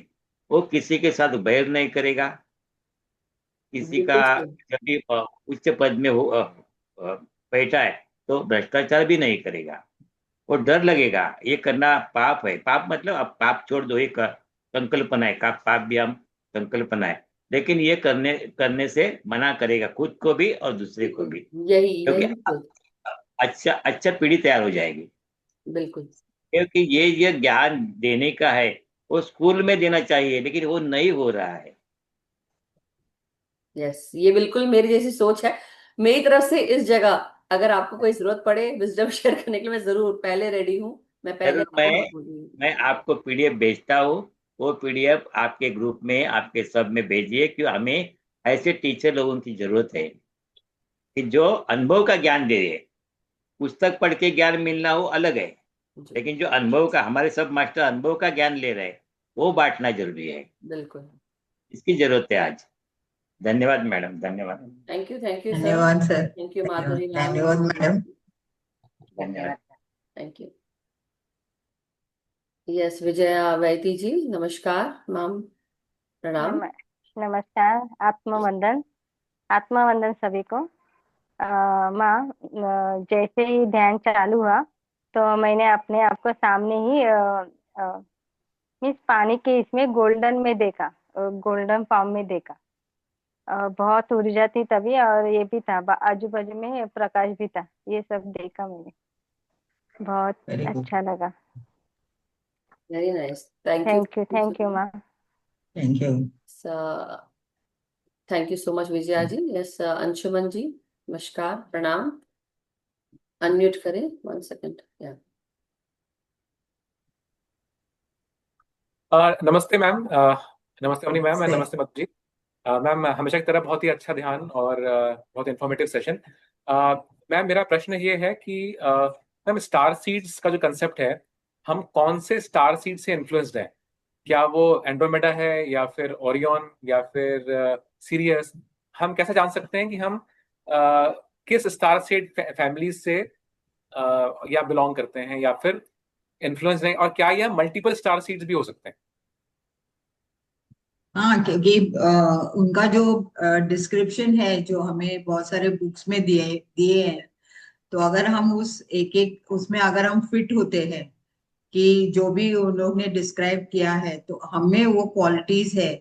वो किसी के साथ बैर नहीं करेगा, किसी का बिल्कुल सर। जब भी उच्च पद में हो बैठा है तो भ्रष्टाचार भी नहीं करेगा। वो डर लगेगा ये करना पाप है, पाप मतलब अब पाप छोड़ दो, एक संकल्पना है का पाप भी हम संकल्पना है, लेकिन ये करने करने से मना करेगा खुद को भी और दूसरे को भी, यही क्योंकि यही तो। अच्छा अच्छा पीढ़ी तैयार हो जाएगी। बिल्कुल। क्योंकि ये ज्ञान देने का है, वो स्कूल में देना चाहिए, लेकिन वो नहीं हो रहा है। यस, ये बिल्कुल मेरी जैसी सोच है। मेरी तरफ से इस जगह, अगर आपको कोई जरूरत पड़े विजडम शेयर करने के लिए, मैं जरूर पहले रेडी हूँ। मैं पहले जरूर, आपको बोलूंगी। मैं आपको PDF भेजता हूँ, वो PDF आपके ग्रुप में आपके सब में भेजिए, क्यों हमें ऐसे टीचर लोगों की जरूरत है कि जो अनुभव का ज्ञान दे रहे। पुस्तक पढ़ के ज्ञान मिलना हो अलग है, जी। लेकिन जो अनुभव का, हमारे सब मास्टर अनुभव का ज्ञान ले रहे हैं, वो बांटना जरूरी है। बिल्कुल। इसकी जरूरत है आज। धन्यवाद मैडम, धन्यवाद। Thank you sir. धन्यवाद सर। थैंक यू धन्यवाद, माधुरी मैम। धन्यवाद मैडम। धन्यवाद। Thank you. यस, विजया वैती जी, नमस्कार मैम। प्रणाम। नम नमस्कार। आत्मवंदन। आत्मवंदन सभी को। माँ, जैसे ही ध्यान चालू हुआ तो मैंने अपने आप को सामने ही मीन्स पानी के इसमें गोल्डन में देखा, गोल्डन फॉर्म में देखा। बहुत ऊर्जा थी तभी, और ये भी था आजू बाजू में प्रकाश भी था, ये सब देखा मैंने। बहुत वेरी गुड। अच्छा लगा। Very nice, thank you. Thank you माँ। Thank you. Thank you so much Vijaya ji. Yes, Anshuman ji, नमस्कार, प्रणाम। अनम्यूट करें, 1 सेकंड। या नमस्ते मैम। नमस्ते अवनी मैम, नमस्ते। नमस्ते मधु जी। मैम, हमेशा की तरह बहुत ही अच्छा ध्यान और बहुत इन्फॉर्मेटिव सेशन। मैम, मेरा प्रश्न ये है कि मैम, स्टार सीड्स का जो कंसेप्ट है, हम कौन से स्टार सीड से इन्फ्लुएंस्ड हैं? क्या वो एंड्रोमेडा है, या फिर ओरियन, या फिर सीरियस? हम कैसे जान सकते हैं कि हम किस स्टार सीड फैमिली से या बिलोंग करते हैं, या फिर इन्फ्लुएंस नहीं, और क्या ये मल्टीपल स्टार सीड्स भी हो सकते हैं? हाँ, क्योंकि उनका जो डिस्क्रिप्शन है जो हमें बहुत सारे बुक्स में दिए दिए हैं, तो अगर हम उस एक एक उसमें अगर हम फिट होते हैं कि जो भी उन लोग ने डिस्क्राइब किया है तो हमें वो क्वालिटीज है,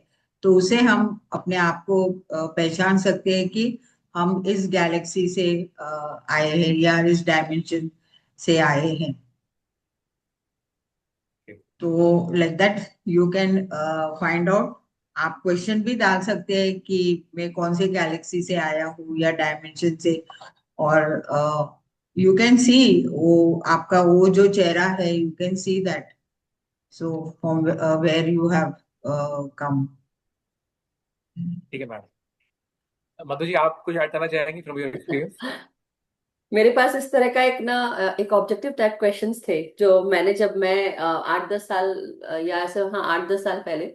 तो उसे हम अपने आप को पहचान सकते हैं कि हम इस गैलेक्सी से आए हैं या इस डायमेंशन से आए हैं। तो like that you can find out. आप क्वेश्चन भी डाल सकते हैं कि मैं कौन से गैलेक्सी से आया हूँ या डायमेंशन से, और यू कैन सी वो आपका वो जो चेहरा है, you can see that, so from where you have come. ठीक है मैम। मधु जी, आप कुछ ऐड करना चाहेंगी फ्रॉम योर एक्सपीरियंस? मेरे पास इस तरह का एक ना एक ऑब्जेक्टिव टाइप क्वेश्चंस थे जो मैंने जब मैं 8-10 साल या ऐसे, हाँ 8-10 साल पहले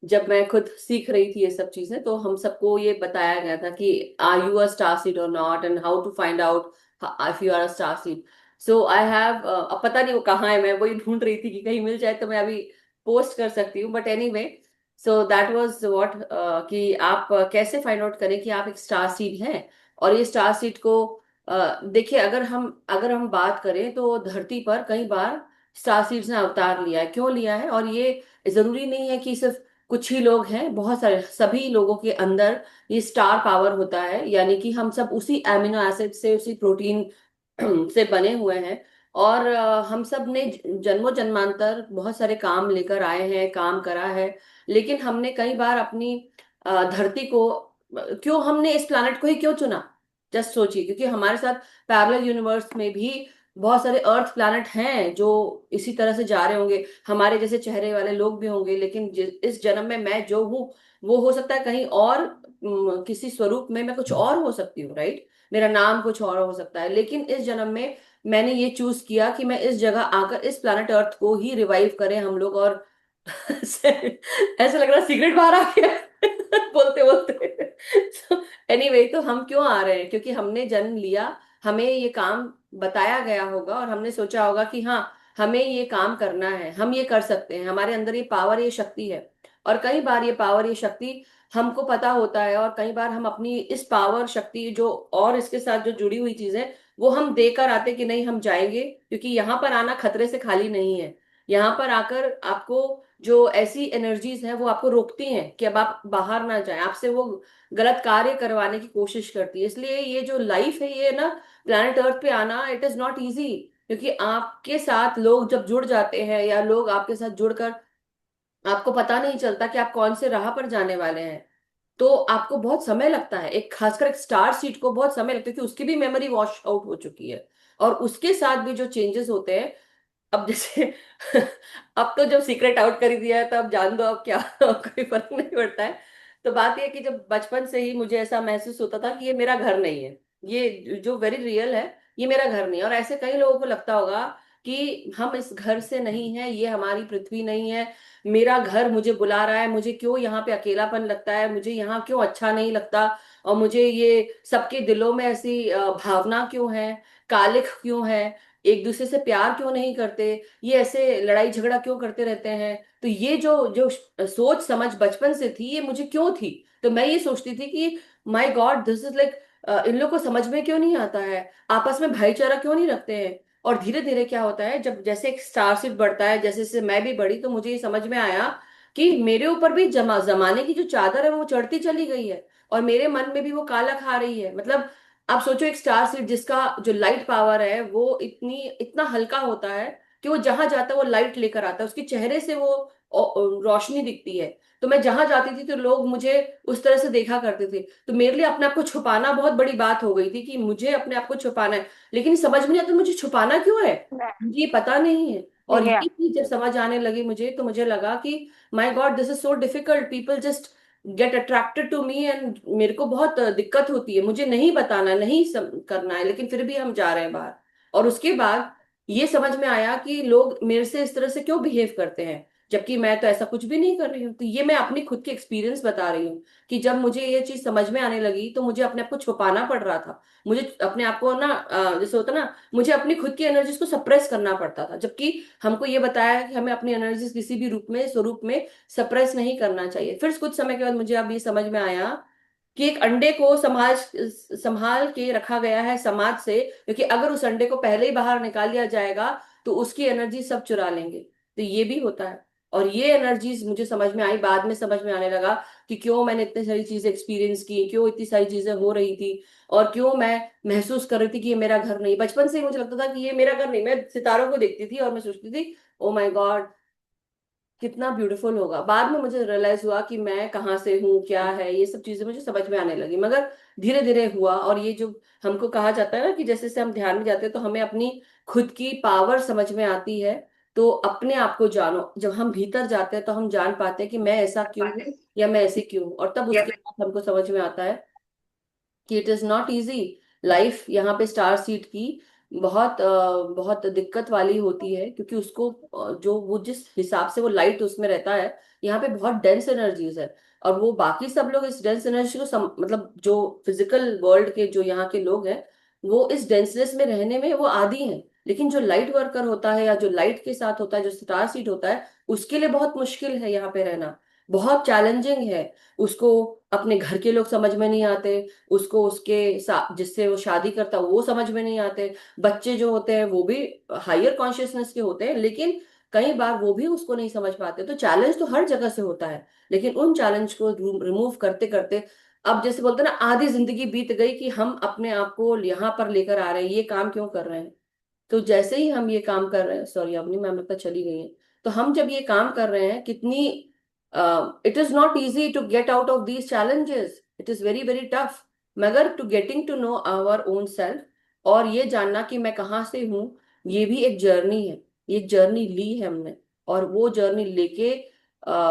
जब मैं खुद सीख रही थी ये सब चीजें, तो हम सबको ये बताया गया था कि are you a star seed और not, and how to find out if you are a star seed. So I have, अब पता नहीं वो कहाँ है, मैं वही ढूंढ रही थी कि कहीं मिल जाए तो मैं अभी पोस्ट कर सकती हूँ, but anyway. So that was what, कि आप कैसे फाइंड आउट करें कि आप एक स्टार सीड हैं। और ये स्टार सीड को देखिए, अगर हम बात करें तो धरती पर कई बार स्टार सीड्स ने अवतार लिया है। क्यों लिया है? और ये जरूरी नहीं है कि सिर्फ कुछ ही लोग हैं, बहुत सारे, सभी लोगों के अंदर ये स्टार पावर होता है, यानी कि हम सब उसी एमिनो एसिड से, उसी प्रोटीन से बने हुए हैं। और हम सब ने जन्मों जन्मांतर बहुत सारे काम लेकर आए हैं, काम करा है। लेकिन हमने कई बार अपनी धरती को, क्यों हमने इस प्लानट को ही क्यों चुना? जस्ट सोचिए, क्योंकि हमारे साथ पैरेलल यूनिवर्स में भी बहुत सारे अर्थ प्लैनेट हैं जो इसी तरह से जा रहे होंगे, हमारे जैसे चेहरे वाले लोग भी होंगे। लेकिन इस जन्म में मैं जो हूँ वो हो सकता है कहीं और, किसी स्वरूप में मैं कुछ और हो सकती हूँ, राइट? मेरा नाम कुछ और हो सकता है। लेकिन इस जन्म में मैंने ये चूज किया कि मैं इस जगह आकर इस प्लैनेट अर्थ को ही रिवाइव करें हम लोग। और ऐसा लग रहा सीक्रेट बाहर आ गया बोलते बोलते। एनीवे, तो हम क्यों आ रहे हैं? क्योंकि हमने जन्म लिया, हमें ये काम बताया गया होगा और हमने सोचा होगा कि हाँ, हमें ये काम करना है, हम ये कर सकते हैं, हमारे अंदर ये पावर, ये शक्ति है। और कई बार ये पावर, ये शक्ति हमको पता होता है, और कई बार हम अपनी इस पावर, शक्ति जो और इसके साथ जो जुड़ी हुई चीजें, वो हम देकर आते कि नहीं, हम जाएंगे, क्योंकि यहाँ पर आना खतरे से खाली नहीं है। यहाँ पर आकर आपको जो ऐसी एनर्जीज हैं वो आपको रोकती हैं कि अब आप बाहर ना जाएं, आपसे वो गलत कार्य करवाने की कोशिश करती है। इसलिए ये जो लाइफ है, ये ना प्लैनेट अर्थ पे आना, इट इज नॉट इजी। क्योंकि आपके साथ लोग जब जुड़ जाते हैं, या लोग आपके साथ जुड़कर, आपको पता नहीं चलता कि आप कौन से राह पर जाने वाले हैं। तो आपको बहुत समय लगता है, एक खासकर एक स्टार सीट को बहुत समय लगता है, क्योंकि उसकी भी मेमोरी वॉश आउट हो चुकी है। और उसके साथ भी जो चेंजेस होते हैं, अब जैसे अब तो जब सीक्रेट आउट कर ही दिया है तो अब जान दो, अब क्या कोई फर्क नहीं पड़ता है। तो बात यह है कि जब बचपन से ही मुझे ऐसा महसूस होता था कि ये मेरा घर नहीं है, ये जो वेरी रियल है, ये मेरा घर नहीं है। और ऐसे कई लोगों को लगता होगा कि हम इस घर से नहीं है, ये हमारी पृथ्वी नहीं है, मेरा घर मुझे बुला रहा है, मुझे क्यों यहाँ पे अकेलापन लगता है, मुझे यहाँ क्यों अच्छा नहीं लगता, और मुझे ये सबके दिलों में ऐसी भावना क्यों है, कालिख क्यों है, एक दूसरे से प्यार क्यों नहीं करते, ये ऐसे लड़ाई झगड़ा क्यों करते रहते हैं। तो ये जो जो सोच समझ बचपन से थी, ये मुझे क्यों थी? तो मैं ये सोचती थी कि my god, this is like, इन लोग को समझ में क्यों नहीं आता है, आपस में भाईचारा क्यों नहीं रखते हैं। और धीरे धीरे क्या होता है, जब जैसे एक स्टार सीड बढ़ता है, जैसे जैसे मैं भी बढ़ी, तो मुझे ये समझ में आया कि मेरे ऊपर भी जमाने की जो चादर है वो चढ़ती चली गई है, और मेरे मन में भी वो काला खा रही है। मतलब आप सोचो, एक स्टार सीड जिसका जो लाइट पावर है वो इतना हल्का होता है कि वो जहां जाता है वो लाइट लेकर आता है, उसके चेहरे से वो रोशनी दिखती है। तो मैं जहां जाती थी तो लोग मुझे उस तरह से देखा करते थे। तो मेरे लिए अपने आप को छुपाना बहुत बड़ी बात हो गई थी कि मुझे अपने आप को छुपाना है। लेकिन समझ में नहीं आता मुझे छुपाना क्यों है, मुझे ये पता नहीं है। और ठीक है। ये चीज जब समझ आने लगी मुझे, तो मुझे लगा कि my god, this is so difficult, people just get attracted to me, and मेरे को बहुत दिक्कत होती है, मुझे नहीं बताना, नहीं करना है, लेकिन फिर भी हम जा रहे हैं बाहर। और उसके बाद ये समझ में आया कि लोग मेरे से इस तरह से क्यों बिहेव करते हैं। जबकि मैं तो ऐसा कुछ भी नहीं कर रही हूँ। तो ये मैं अपनी खुद की एक्सपीरियंस बता रही हूँ कि जब मुझे ये चीज समझ में आने लगी तो मुझे अपने आप को छुपाना पड़ रहा था। मुझे अपने आप को ना जैसे होता ना, मुझे अपनी खुद की एनर्जीज को सप्रेस करना पड़ता था, जबकि हमको ये बताया है कि हमें अपनी एनर्जीज किसी भी रूप में स्वरूप में सप्रेस नहीं करना चाहिए। फिर कुछ समय के बाद मुझे अब ये समझ में आया कि एक अंडे को संभाल के रखा गया है समाज से, क्योंकि अगर उस अंडे को पहले ही बाहर निकाल दिया जाएगा तो उसकी एनर्जी सब चुरा लेंगे। तो ये भी होता है। और ये एनर्जीज मुझे समझ में आई, बाद में समझ में आने लगा कि क्यों मैंने इतनी सारी चीजें एक्सपीरियंस की, क्यों इतनी सारी चीजें हो रही थी, और क्यों मैं महसूस कर रही थी कि ये मेरा घर नहीं। बचपन से ही मुझे लगता था कि ये मेरा घर नहीं। मैं सितारों को देखती थी और मैं सोचती थी ओ माय गॉड कितना ब्यूटीफुल होगा। बाद में मुझे रियलाइज हुआ कि मैं कहाँ से हूँ, क्या है, ये सब चीजें मुझे समझ में आने लगी। मगर धीरे धीरे हुआ। और ये जो हमको कहा जाता है ना कि जैसे जैसे हम ध्यान में जाते हैं तो हमें अपनी खुद की पावर समझ में आती है। तो अपने आप को जानो, जब हम भीतर जाते हैं तो हम जान पाते हैं कि मैं ऐसा क्यों हूँ या मैं ऐसे क्यों हूँ। और तब उसके बाद हमको समझ में आता है कि it is not easy life. यहाँ पे स्टार सीड की बहुत दिक्कत वाली होती है, क्योंकि उसको जो वो जिस हिसाब से वो लाइट उसमें रहता है, यहाँ पे बहुत डेंस एनर्जीज है। और वो बाकी सब लोग इस डेंस एनर्जी को मतलब जो फिजिकल वर्ल्ड के जो यहाँ के लोग हैं वो इस डेंसनेस में रहने में वो आदी हैं। लेकिन जो लाइट वर्कर होता है या जो लाइट के साथ होता है, जो स्टार सीड होता है, उसके लिए बहुत मुश्किल है यहाँ पे रहना, बहुत चैलेंजिंग है। उसको अपने घर के लोग समझ में नहीं आते, उसको जिससे वो शादी करता है वो समझ में नहीं आते। बच्चे जो होते हैं वो भी हायर कॉन्शियसनेस के होते हैं, लेकिन कई बार वो भी उसको नहीं समझ पाते। तो चैलेंज तो हर जगह से होता है, लेकिन उन चैलेंज को रिमूव करते करते अब जैसे बोलते हैं ना, आधी जिंदगी बीत गई कि हम अपने आप को यहाँ पर लेकर आ रहे हैं, ये काम क्यों कर रहे हैं। तो जैसे ही हम ये काम कर रहे हैं, सॉरी अपनी मैम लगता चली गई है। तो हम जब ये काम कर रहे हैं, कितनी it is not easy to get out of these challenges, it is very very tough. मगर to getting to know our own self और ये जानना कि मैं कहाँ से हूँ, ये भी एक जर्नी है। ये जर्नी ली है हमने, और वो जर्नी लेके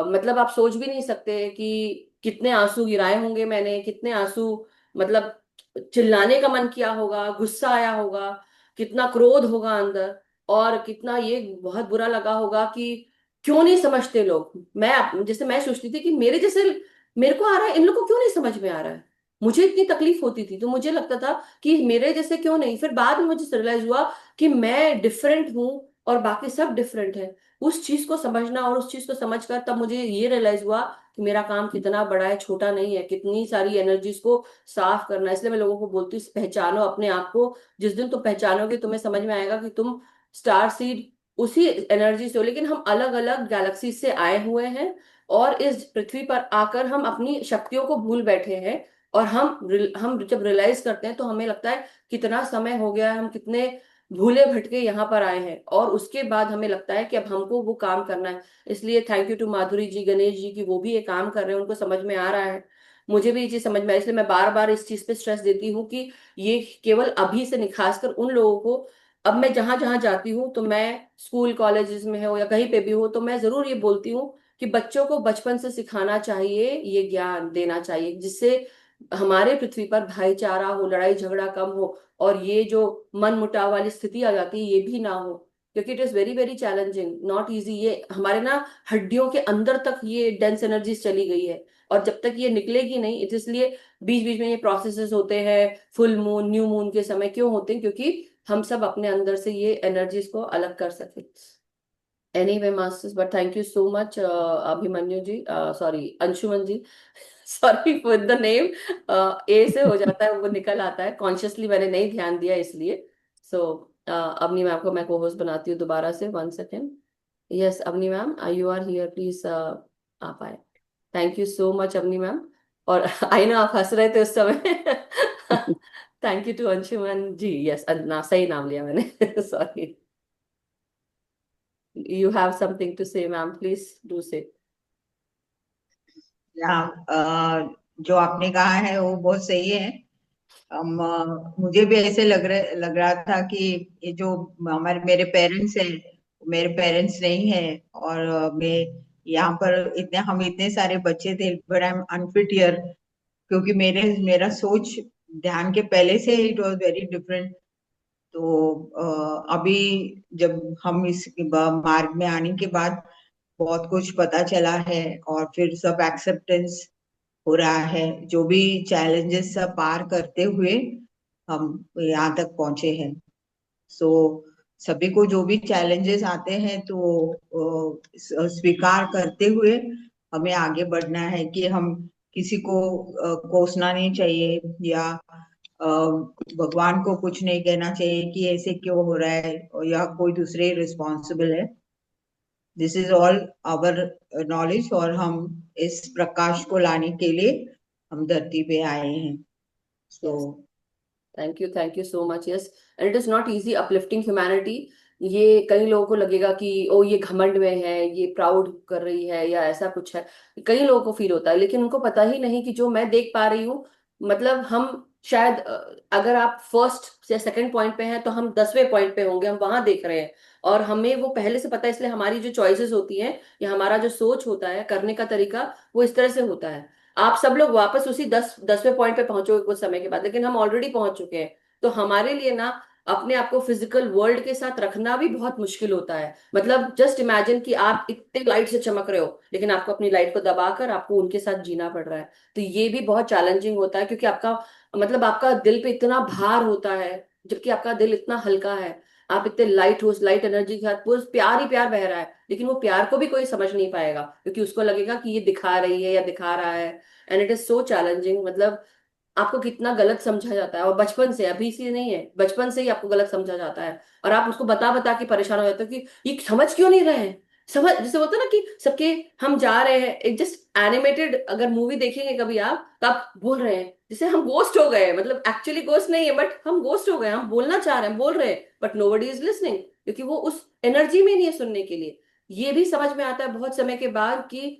मतलब आप सोच भी नहीं सकते कि कितने आंसू गिराए होंगे मैंने, कितने आंसू, मतलब चिल्लाने का मन किया होगा, गुस्सा आया होगा, कितना क्रोध होगा अंदर, और कितना ये बहुत बुरा लगा होगा कि क्यों नहीं समझते लोग। जैसे मैं सोचती थी कि मेरे जैसे मेरे को आ रहा है, इन लोग को क्यों नहीं समझ में आ रहा है। मुझे इतनी तकलीफ होती थी तो मुझे लगता था कि मेरे जैसे क्यों नहीं। फिर बाद में मुझे रियलाइज हुआ कि मैं डिफरेंट हूँ और बाकी सब डिफरेंट है। उस चीज को समझना और उस चीज को समझकर तब मुझे ये रियलाइज हुआ कि मेरा काम कितना बड़ा है, छोटा नहीं है। कितनी सारी एनर्जीज को साफ करना है। इसलिए मैं लोगों को बोलती हूँ पहचानो अपने आप को। जिस दिन तुम पहचानोगे तुम्हें समझ में आएगा कि तुम स्टार सीड उसी एनर्जी से हो, लेकिन हम अलग अलग गैलेक्सी से आए हुए हैं। और इस पृथ्वी पर आकर हम अपनी शक्तियों को भूल बैठे हैं। और हम जब रियलाइज करते हैं तो हमें लगता है कितना समय हो गया है, हम कितने भूले भटके यहाँ पर आए हैं। और उसके बाद हमें लगता है कि अब हमको वो काम करना है। इसलिए थैंक यू टू माधुरी जी, गणेश जी की वो भी ये काम कर रहे हैं, उनको समझ में आ रहा है। मुझे भी ये चीज समझ में आई, इसलिए मैं बार बार इस चीज पे स्ट्रेस देती हूँ कि ये केवल अभी से नहीं, खासकर उन लोगों को। अब मैं जहां जहां जाती हूँ तो मैं स्कूल कॉलेजेस में हो या कहीं पे भी हो तो मैं जरूर ये बोलती हूँ कि बच्चों को बचपन से सिखाना चाहिए, ये ज्ञान देना चाहिए, जिससे हमारे पृथ्वी पर भाईचारा हो, लड़ाई झगड़ा कम हो, और ये जो मन मुटाव वाली स्थिति आ जाती है ये भी ना हो। क्योंकि it is very very challenging, not easy. ये हमारे ना हड्डियों के अंदर तक ये डेंस एनर्जीज चली गई है, और जब तक ये निकलेगी नहीं, इसलिए बीच बीच में ये प्रोसेसेस होते हैं। फुल मून, न्यू मून के समय क्यों होते हैं? क्योंकि हम सब अपने अंदर से ये एनर्जीज को अलग कर सके। Anyway masters, but thank you so much Abhimanyu ji, sorry Anshuman ji, sorry for the name. A से हो जाता है, वो निकल आता है, कॉन्शियसली मैंने नहीं ध्यान दिया इसलिए। सो अवनी मैम को मैं को होस्ट बनाती हूँ दोबारा से, 1 second. Yes Avani ma'am, you are here, please आप आए। Thank you so much Avani ma'am. और आई नो आप हंस रहे थे उस समय। Thank you to Anshuman ji. Yes, ना सही नाम लिया मैंने। Sorry. You have something to say, ma'am. Please do say. या जो आपने कहा है वो बहुत सही है। मुझे भी ऐसे लग रहा था कि ये जो हमारे मेरे पेरेंट्स नहीं है, और मैं यहाँ पर हम इतने सारे बच्चे थे, but I am unfit here, क्योंकि मेरा सोच ध्यान के पहले से इट वाज वेरी डिफरेंट। तो अभी जब हम इस मार्ग में आने के बाद बहुत कुछ पता चला है, और फिर सब एक्सेप्टेंस हो रहा है। जो भी चैलेंजेस सब पार करते हुए हम यहाँ तक पहुंचे हैं। सो सभी को जो भी चैलेंजेस आते हैं तो स्वीकार करते हुए हमें आगे बढ़ना है, कि हम किसी को कोसना नहीं चाहिए, या भगवान को कुछ नहीं कहना चाहिए कि ऐसे क्यों हो रहा है, और या कोई दूसरे रिस्पॉन्सिबल है। This is all our knowledge, और हम इस प्रकाश को लाने के लिए हम धरती पे आए हैं। So yes, thank you so much. Yes, and it is not easy uplifting humanity. ये कई लोगों को लगेगा कि ओ ये घमंड में है, ये प्राउड कर रही है या ऐसा कुछ है, कई लोगों को फील होता है, लेकिन उनको पता ही नहीं कि जो मैं देख पा रही हूँ, मतलब हम शायद अगर आप फर्स्ट या सेकंड पॉइंट पे हैं तो हम 10वें पॉइंट पे होंगे, हम वहां देख रहे हैं। और हमें वो पहले से पता है, इसलिए हमारी जो चॉइसेस होती हैं या हमारा जो सोच होता है, करने का तरीका, वो इस तरह से होता है। आप सब लोग वापस उसी 10वें पॉइंट पे पहुंचोगे कुछ समय के बाद, लेकिन हम ऑलरेडी पहुंच चुके हैं। तो हमारे लिए ना अपने आप को फिजिकल वर्ल्ड के साथ रखना भी बहुत मुश्किल होता है। मतलब जस्ट इमेजिन कि आप इतने लाइट से चमक रहे हो, लेकिन आपको अपनी लाइट को दबाकर आपको उनके साथ जीना पड़ रहा है। तो ये भी बहुत चैलेंजिंग होता है, क्योंकि आपका मतलब आपका दिल पे इतना भार होता है, जबकि आपका दिल इतना हल्का है। आप इतने लाइट हो, उस लाइट एनर्जी के साथ पूरा प्यार ही प्यार बह रहा है, लेकिन वो प्यार को भी कोई समझ नहीं पाएगा, क्योंकि उसको लगेगा कि ये दिखा रही है या दिखा रहा है। And it is so challenging. मतलब आपको कितना गलत समझा जाता है, और बचपन से, अभी से नहीं है, बचपन से ही आपको गलत समझा जाता है। और आप उसको बता बता के परेशान हो जाते हो कि ये समझ क्यों नहीं रहे हैं। समझ, जैसे होता है ना कि सबके, हम जा रहे हैं एक जस्ट एनिमेटेड अगर मूवी देखेंगे कभी आप, तो आप बोल रहे हैं जैसे हम गोस्ट हो गए, मतलब एक्चुअली गोस्ट नहीं है, बट हम गोस्ट हो गए, हम बोलना चाह रहे हैं, बोल रहे हैं, बट नोबडी इज लिसनिंग, क्योंकि वो उस एनर्जी में नहीं है सुनने के लिए। ये भी समझ में आता है बहुत समय के बाद कि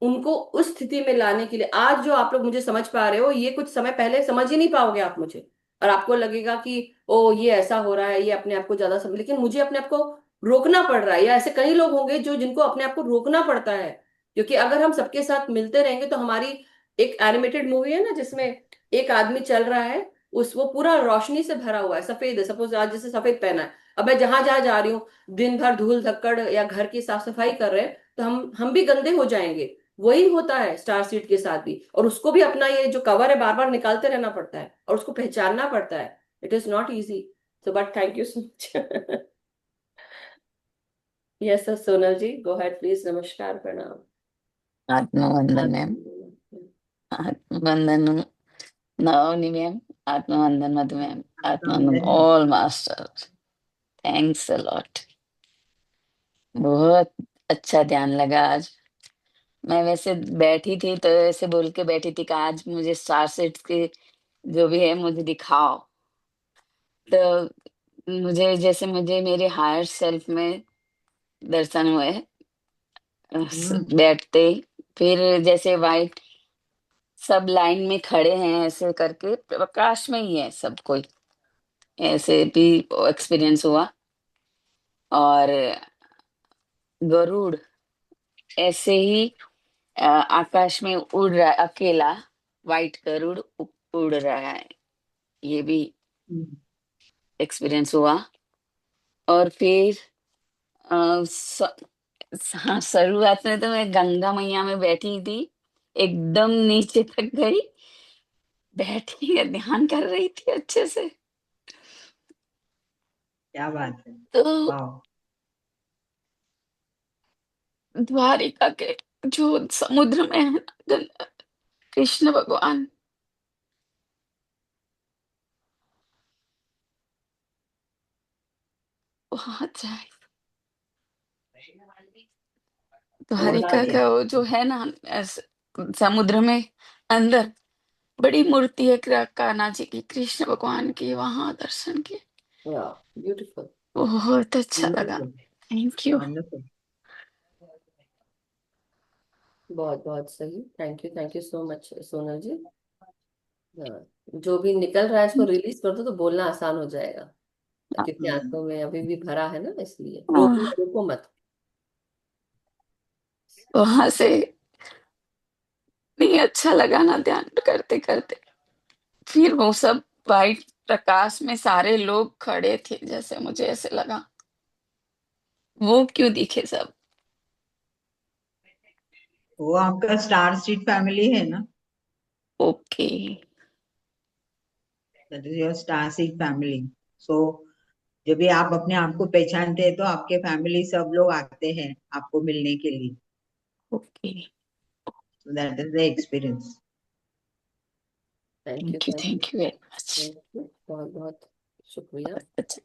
उनको उस स्थिति में लाने के लिए, आज जो आप लोग मुझे समझ पा रहे हो, ये कुछ समय पहले समझ ही नहीं पाओगे आप मुझे। और आपको लगेगा कि ओ ये ऐसा हो रहा है, ये अपने आप को ज्यादा समझ, लेकिन मुझे अपने आप को रोकना पड़ रहा है, या ऐसे कई लोग होंगे जो जिनको अपने आप को रोकना पड़ता है। क्योंकि अगर हम सबके साथ मिलते रहेंगे तो हमारी, एक एनिमेटेड मूवी है ना जिसमें एक आदमी चल रहा है, उस वो पूरा रोशनी से भरा हुआ है, सफेद है, सपोज आज जैसे सफेद पहना है, अब मैं जहां जहां जा रही हूँ, दिन भर धूल धक्कड़ या घर की साफ सफाई कर रहे हैं, तो हम भी गंदे हो जाएंगे। वही होता है स्टार सीड के साथ भी, और उसको भी अपना ये जो कवर है बार बार निकालते रहना पड़ता है, और उसको पहचानना पड़ता है। It is not easy. So but thank you so much. Yes sir, Sonal ji go head please. नमस्कार, प्रणाम। आत्मवंदन मैम। आत्मवंदन नवनी मैम। आत्मवंदन मधु मैम। आत्मवंदन all master. Thanks a lot. बहुत अच्छा ध्यान लगा आज। मैं वैसे बैठी थी तो ऐसे बोल के बैठी थी कि आज मुझे स्टार सेट्स के जो भी है मुझे दिखाओ। तो मुझे जैसे मुझे मेरे हायर सेल्फ में दर्शन हुए बैठते। फिर जैसे वाइट सब लाइन में खड़े हैं ऐसे करके, प्रकाश में ही है सब कोई, ऐसे भी एक्सपीरियंस हुआ। और गरुड़ ऐसे ही आकाश में उड़ रहा है अकेला, वाइट गरुड़ उड़ रहा है, ये भी एक्सपीरियंस हुआ। और फिर हाँ, शुरुआत में तो मैं गंगा मैया में बैठी थी, एकदम नीचे तक गई, बैठी ध्यान कर रही थी अच्छे से। क्या बात है। तो वाह। द्वारिका के जो समुद्र में है ना, कृष्ण भगवान वहां जाए। द्वारिका का वो जो है ना समुद्र में अंदर बड़ी मूर्ति है कान्हा जी की, कृष्ण भगवान की, वहां दर्शन किए, ब्यूटीफुल। बहुत अच्छा लगा। Thank you. वंडरफुल। बहुत बहुत सही, thank you so much Sonal ji. हाँ, जो भी निकल रहा है इसको रिलीज कर दो तो बोलना आसान हो जाएगा, क्योंकि आंखों में अभी भी भरा है ना, इसलिए रोको मत। वहां से नहीं अच्छा लगा ना ध्यान करते करते। फिर वो सब वाइट प्रकाश में सारे लोग खड़े थे, जैसे मुझे ऐसे लगा वो क्यों दिखे सब, वो आपका स्टार सीड फैमिली है ना, okay. That is your star seed family. So जब भी आप अपने आप को पहचानते हैं तो आपके फैमिली सब लोग आते हैं आपको मिलने के लिए। Okay. So that is the experience. Thank you, thank you, thank you very much. Thank you, बहुत बहुत शुक्रिया। अच्छा,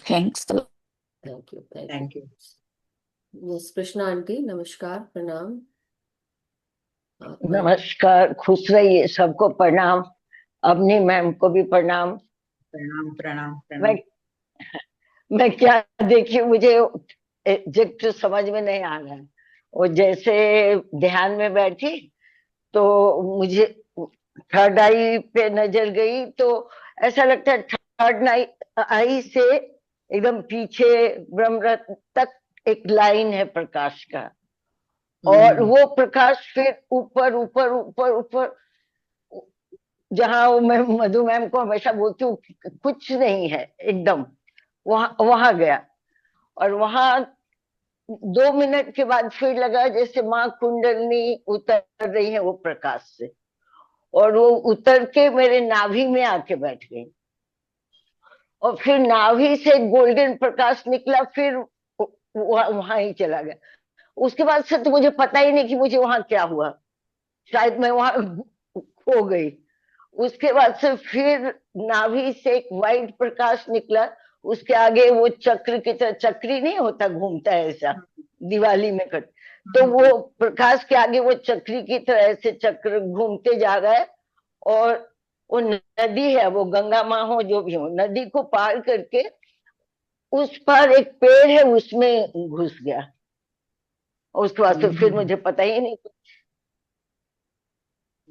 thanks. Thank you, thank thank you. You. Yes, Krishna aunty, नमस्कार, प्रणाम। आप नमस्कार, खुश रहिए, सबको प्रणाम। अवनी मैम को भी प्रणाम। प्रणाम प्रणाम मैं प्रणाम। मैं क्या देखी, मुझे एग्जैक्ट समझ में नहीं आ रहा है। वो जैसे ध्यान में बैठी तो मुझे थर्ड आई पे नजर गई, तो ऐसा लगता है थर्ड आई आई से एकदम पीछे ब्रह्मरत्न तक एक लाइन है प्रकाश का। और हम्म वो प्रकाश फिर ऊपर ऊपर ऊपर ऊपर, जहाँ वो मैं मधु मैम को हमेशा बोलती हूँ कि कुछ नहीं है एकदम, वहां वहां गया। और वहां 2 मिनट के बाद फिर लगा जैसे माँ कुंडलनी उतर रही है वो प्रकाश से, और वो उतर के मेरे नाभि में आके बैठ गई। और फिर नाभि से गोल्डन प्रकाश निकला, फिर वहां ही चला गया। उसके बाद से तो मुझे पता ही नहीं कि मुझे वहां क्या हुआ, शायद मैं वहां खो गई। उसके बाद से फिर नाभि से एक वाइट प्रकाश निकला। उसके आगे वो चक्र की तरह, चक्री नहीं होता, घूमता है ऐसा, दिवाली में कट, तो हम्म वो प्रकाश के आगे वो चक्री की तरह ऐसे चक्र घूमते जा रहा है। और वो नदी है, वो गंगा माँ हो जो भी हो, नदी को पार करके उस पार एक पेड़ है, उसमें घुस गया। और उसके बाद से फिर हम्म। मुझे पता ही नहीं,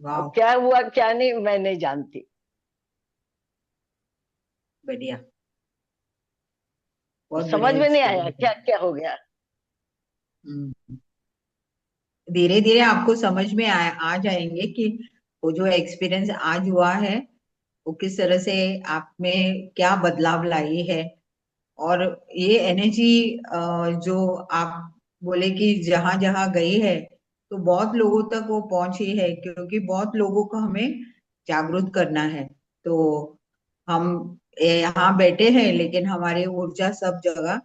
वाह, अब क्या हुआ क्या नहीं मैं नहीं जानती। बढ़िया, बहुत समझ बढ़िया में नहीं आया एक्सपीरियंस है। क्या क्या हो गया। धीरे धीरे आपको समझ में आ जाएंगे कि वो जो एक्सपीरियंस आज हुआ है वो किस तरह से आप में क्या बदलाव लाई है। और ये एनर्जी जो आप बोले कि जहां जहां गई है तो बहुत लोगों तक वो पहुंची है, क्योंकि बहुत लोगों को हमें जागरूक करना है। तो हम यहाँ बैठे हैं लेकिन हमारी ऊर्जा सब जगह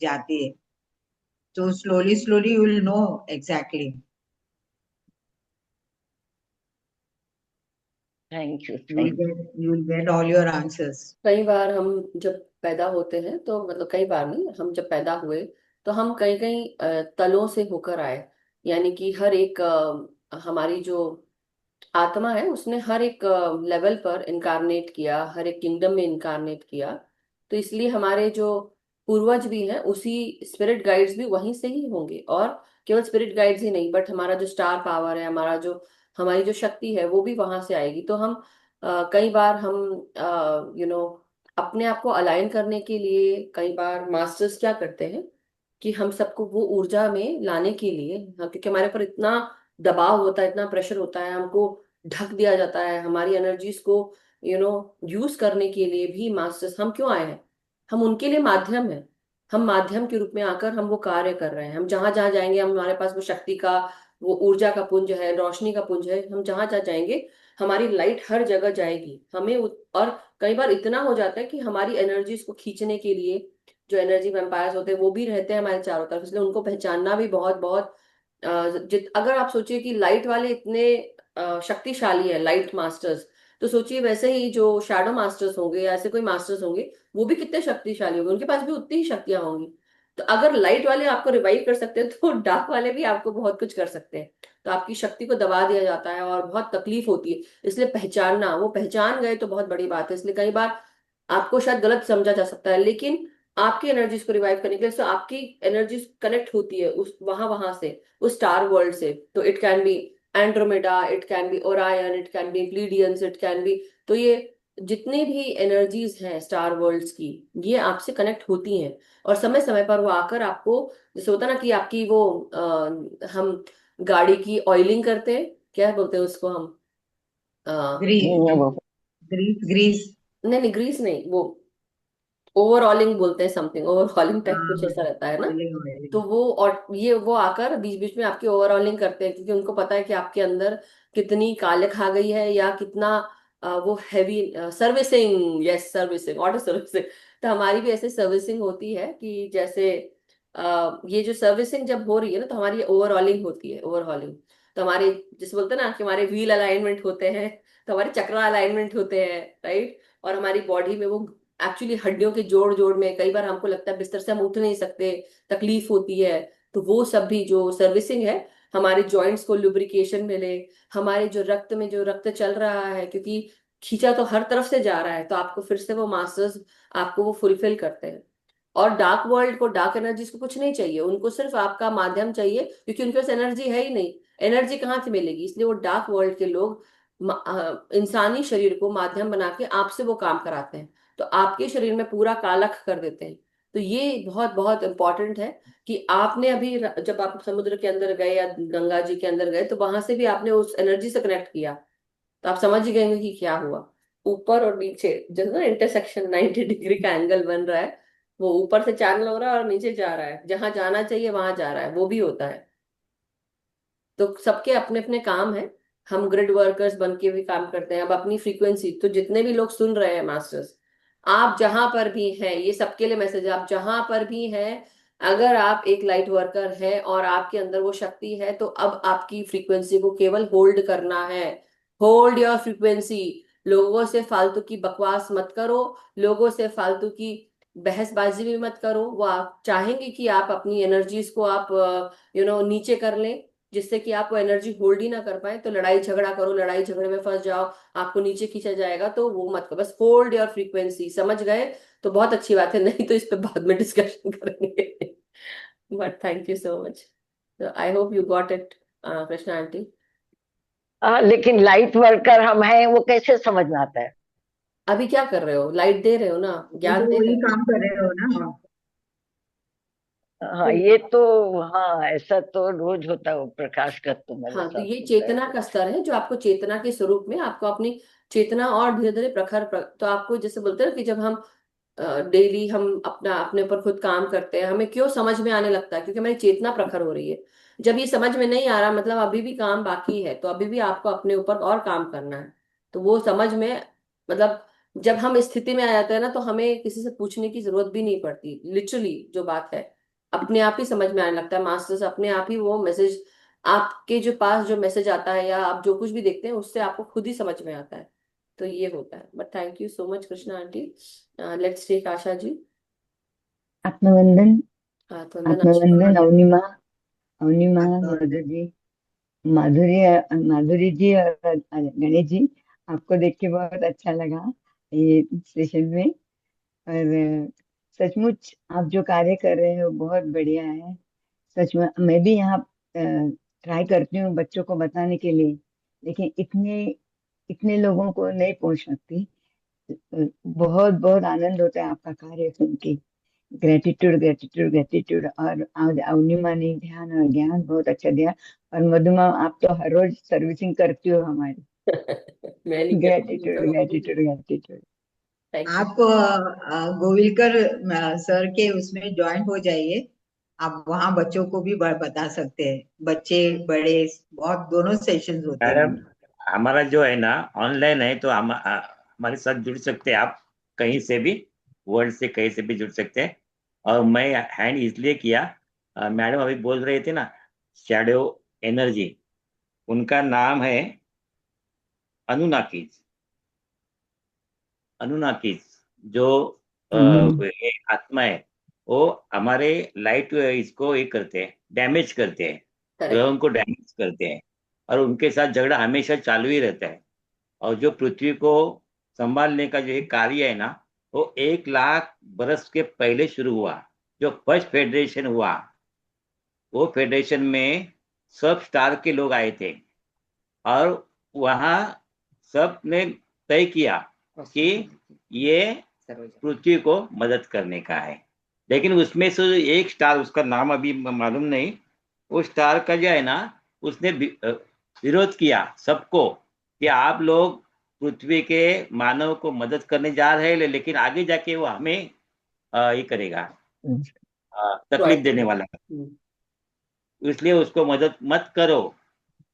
जाती है। तो slowly slowly you will know exactly, thank you, thank you will get all your answers. कई बार हम जब पैदा होते हैं तो मतलब कई बार नहीं, हम जब पैदा हुए तो हम कई कई तलों से होकर आए। यानी कि हर एक हमारी जो आत्मा है उसने हर एक लेवल पर इनकारनेट किया, हर एक किंगडम में इनकारनेट किया। तो इसलिए हमारे जो पूर्वज भी हैं उसी स्पिरिट गाइड्स भी वहीं से ही होंगे। और केवल स्पिरिट गाइड्स ही नहीं, बट हमारा जो स्टार पावर है, हमारा जो हमारी जो शक्ति है वो भी वहां से आएगी। तो हम कई बार हम अपने आप को अलाइन करने के लिए कई बार मास्टर्स क्या करते हैं कि हम सबको वो ऊर्जा में लाने के लिए, हाँ, क्योंकि हमारे ऊपर इतना दबाव होता है, इतना प्रेशर होता है, हमको ढक दिया जाता है हमारी एनर्जीज को यूज करने के लिए भी मास्टर्स हम क्यों आए हैं? हम उनके लिए माध्यम है। हम माध्यम के रूप में आकर हम वो कार्य कर रहे हैं। हम जहां जहां जाएंगे, हम हमारे पास वो शक्ति का, वो ऊर्जा का पुंज है, रोशनी का पुंज है। हम जहां जहां जाएंगे हमारी लाइट हर जगह जाएगी हमें और कई बार इतना हो जाता है कि हमारी एनर्जीज को खींचने के लिए जो एनर्जी वैम्पायर्स होते हैं वो भी रहते हैं हमारे चारों तरफ। इसलिए उनको पहचानना भी बहुत बहुत अगर आप सोचिए कि लाइट वाले इतने शक्तिशाली है, लाइट मास्टर्स, तो सोचिए वैसे ही जो शैडो मास्टर्स होंगे या ऐसे कोई मास्टर्स होंगे वो भी कितने शक्तिशाली होंगे, उनके पास भी उतनी ही शक्तियां होंगी। तो अगर लाइट वाले आपको रिवाइव कर सकते हैं तो डार्क वाले भी आपको बहुत कुछ कर सकते हैं। तो आपकी शक्ति को दबा दिया जाता है और बहुत तकलीफ होती है। इसलिए पहचानना, वो पहचान गए तो बहुत बड़ी बात है। इसलिए कई बार आपको शायद गलत समझा जा सकता है, लेकिन आपकी एनर्जीज को रिवाइव करने के लिए तो आपकी एनर्जीज कनेक्ट होती है उस वहां वहां से, उस स्टार वर्ल्ड से। तो it can be Andromeda, it can be Orion, it can be Pleiadians, it can be, तो ये जितने भी एनर्जीज हैं स्टार वर्ल्ड्स की, ये आपसे कनेक्ट होती हैं। और समय समय पर वो आकर आपको, जैसे होता है ना कि आपकी वो हम गाड़ी की ऑयलिंग करते हैं, क्या बोलते हैं उसको हम, ग्रीस, वो ग्रीस ग्रीस। नहीं नहीं, ग्रीस नहीं, वो ओवरऑलिंग बोलते हैं, समथिंग ओवरऑलिंग टाइप कुछ ऐसा हाँ, रहता है ना। ऑयलिंग तो ऑयलिंग। वो, और ये वो आकर बीच बीच में आपकी ओवरऑलिंग करते हैं, क्योंकि उनको पता है कि आपके अंदर कितनी कालिख आ गई है, या कितना वो heavy servicing, yes servicing, auto servicing. तो हमारी भी ऐसे सर्विसिंग होती है कि जैसे ये जो सर्विसिंग जब हो रही है ना, तो हमारी ओवरऑलिंग होती है, ओवरऑलिंग। तो हमारे, जैसे बोलते हैं ना कि हमारे व्हील अलाइनमेंट होते हैं, तो हमारे चक्रा अलाइनमेंट होते हैं, राइट। और हमारी बॉडी में वो एक्चुअली हड्डियों के जोड़ जोड़ में कई बार हमको लगता है बिस्तर से हम उठ नहीं सकते, तकलीफ होती है। तो वो सब भी जो सर्विसिंग है, हमारे जॉइंट्स को लुब्रिकेशन मिले, हमारे जो रक्त में जो रक्त चल रहा है, क्योंकि खींचा तो हर तरफ से जा रहा है, तो आपको फिर से वो मास्टर्स आपको वो फुलफिल करते हैं। और डार्क वर्ल्ड को, डार्क एनर्जीज को कुछ नहीं चाहिए, उनको सिर्फ आपका माध्यम चाहिए, क्योंकि उनके पास एनर्जी है ही नहीं। एनर्जी कहाँ से मिलेगी, इसलिए वो डार्क वर्ल्ड के लोग इंसानी शरीर को माध्यम बना के आपसे वो काम कराते हैं। तो आपके शरीर में पूरा कालख कर देते हैं। तो ये बहुत बहुत इंपॉर्टेंट है कि आपने अभी जब आप समुद्र के अंदर गए या गंगा जी के अंदर गए, तो वहां से भी आपने उस एनर्जी से कनेक्ट किया, तो आप समझ ही गए होंगे कि क्या हुआ। ऊपर और नीचे जो ना इंटरसेक्शन 90 डिग्री का एंगल बन रहा है, वो ऊपर से चैनल हो रहा है और नीचे जा रहा है, जहां जाना चाहिए वहां जा रहा है, वो भी होता है। तो सबके अपने अपने काम है। हम ग्रिड वर्कर्स बन के भी काम करते हैं। अब अपनी फ्रीक्वेंसी, तो जितने भी लोग सुन रहे हैं मास्टर्स, आप जहां पर भी हैं, ये सबके लिए मैसेज है, आप जहां पर भी हैं, अगर आप एक लाइट वर्कर है और आपके अंदर वो शक्ति है, तो अब आपकी फ्रीक्वेंसी को केवल होल्ड करना है। Hold your frequency. लोगों से फालतू की बकवास मत करो, लोगों से फालतू की बहसबाजी भी मत करो। वो आप चाहेंगे कि आप अपनी एनर्जीज को आप नीचे कर लें, जिससे कि आप वो एनर्जी होल्ड ही ना कर पाए, तो लड़ाई झगड़ा करो, लड़ाई झगड़े में फंस जाओ, आपको नीचे खींचा जाएगा। तो वो मत करो, बस होल्ड योर फ्रीक्वेंसी। समझ गए तो बहुत अच्छी बात है, नहीं तो इस पे बाद में डिस्कशन करेंगे। But thank you so much. I hope you got it, Krishna aunty. लेकिन लाइट वर्कर हम हैं, वो कैसे समझ में आता है? अभी क्या कर रहे हो, लाइट दे रहे हो ना, ये ज्ञान तो दे रहे वही हो। काम कर रहे हो ना। हाँ, ये तो, हाँ ऐसा तो रोज होता है, वो प्रकाश का तो मेरे हाँ, तो साथ ये होता है चेतना का रोज। स्तर है, जो आपको चेतना के स्वरूप में आपको अपनी चेतना और धीरे धीरे तो आपको जैसे बोलते हैं ना कि जब हम डेली हम अपना अपने ऊपर खुद काम करते हैं, हमें क्यों समझ में आने लगता है, क्योंकि हमारी चेतना प्रखर हो रही है। जब ये समझ में नहीं आ रहा, मतलब अभी भी काम बाकी है, तो अभी भी आपको अपने ऊपर और काम करना है। तो वो समझ में, मतलब जब हम इस स्थिति में आ जाते हैं ना, तो हमें किसी से पूछने की जरूरत भी नहीं पड़ती, लिटरली जो बात है अपने आप ही समझ में आने लगता है। मास्टर्स अपने आप ही वो मैसेज, आपके जो पास जो मैसेज आता है या आप जो कुछ भी देखते हैं, उससे आपको खुद ही समझ में आता है। तो ये होता है। But thank you so much Krishna aunty. Let's take Asha ji. आत्मवंदन। हाँ, तो वंदन आशा। आत्मवंदन अवनिमा। अवनिमा, आपका मधु जी, माधुरी, माधुरी जी और गणेश जी, आपको देख के बहुत अच्छा लगा ये सेशन में। और सचमुच आप जो कार्य कर रहे हो बहुत बढ़िया है। सच में मैं भी यहाँ ट्राई करती हूँ बच्चों को बताने के लिए, लेकिन इतने इतने लोगों को नहीं पहुंच सकती। बहुत बहुत आनंद होता है आपका कार्य सुन के। Gratitude gratitude gratitude. और आज अवनिमा ने ध्यान और ज्ञान बहुत अच्छा दिया। और मधुमा, आप तो हर रोज सर्विसिंग करती हो हमारी। मैं नहीं ग्रेटिट्यूड करती। Gratitude gratitude. Thank you. आप गोविलकर सर के उसमें ज्वाइन हो जाइए। आप वहाँ बच्चों को भी बता सकते हैं, बच्चे बड़े बहुत दोनों सेशंस होते हैं मैडम, उनमें। हमारा जो है ना ऑनलाइन है, तो हम हमारे साथ जुड़ सकते हैं आप, कहीं से भी, वर्ल्ड से कहीं से भी जुड़ सकते हैं। और मैं हैंड इसलिए किया, मैडम अभी बोल रहे थे ना, शैडो एनर्जी, उनका नाम है अनुनाकीज। अनुनाकीज जो हम्म। ये आत्मा है, वो हमारे लाइट इसको ये करते हैं, डैमेज करते हैं, करेक्ट। ग्रहों को डैमेज करते हैं। और उनके साथ झगड़ा हमेशा चालू ही रहता है। और जो पृथ्वी को संभालने का जो एक कार्य है ना, वो 1 लाख बरस के पहले शुरू हुआ। जो फर्स्ट फेडरेशन हुआ, वो फेडरेशन में सब स्टार के लोग आए थे। और वहाँ सब ने तय किया कि ये पृथ्वी को मदद करने का है। लेकिन उसमें से एक स्टार, उसका नाम अभी मालूम नहीं, उस स्टार का जो है ना, उसने विरोध किया सबको कि आप लोग पृथ्वी के मानव को मदद करने जा रहे हैं, लेकिन आगे जाके वो हमें ये करेगा, Right. तकलीफ देने वाला। हम्म, इसलिए उसको मदद मत करो।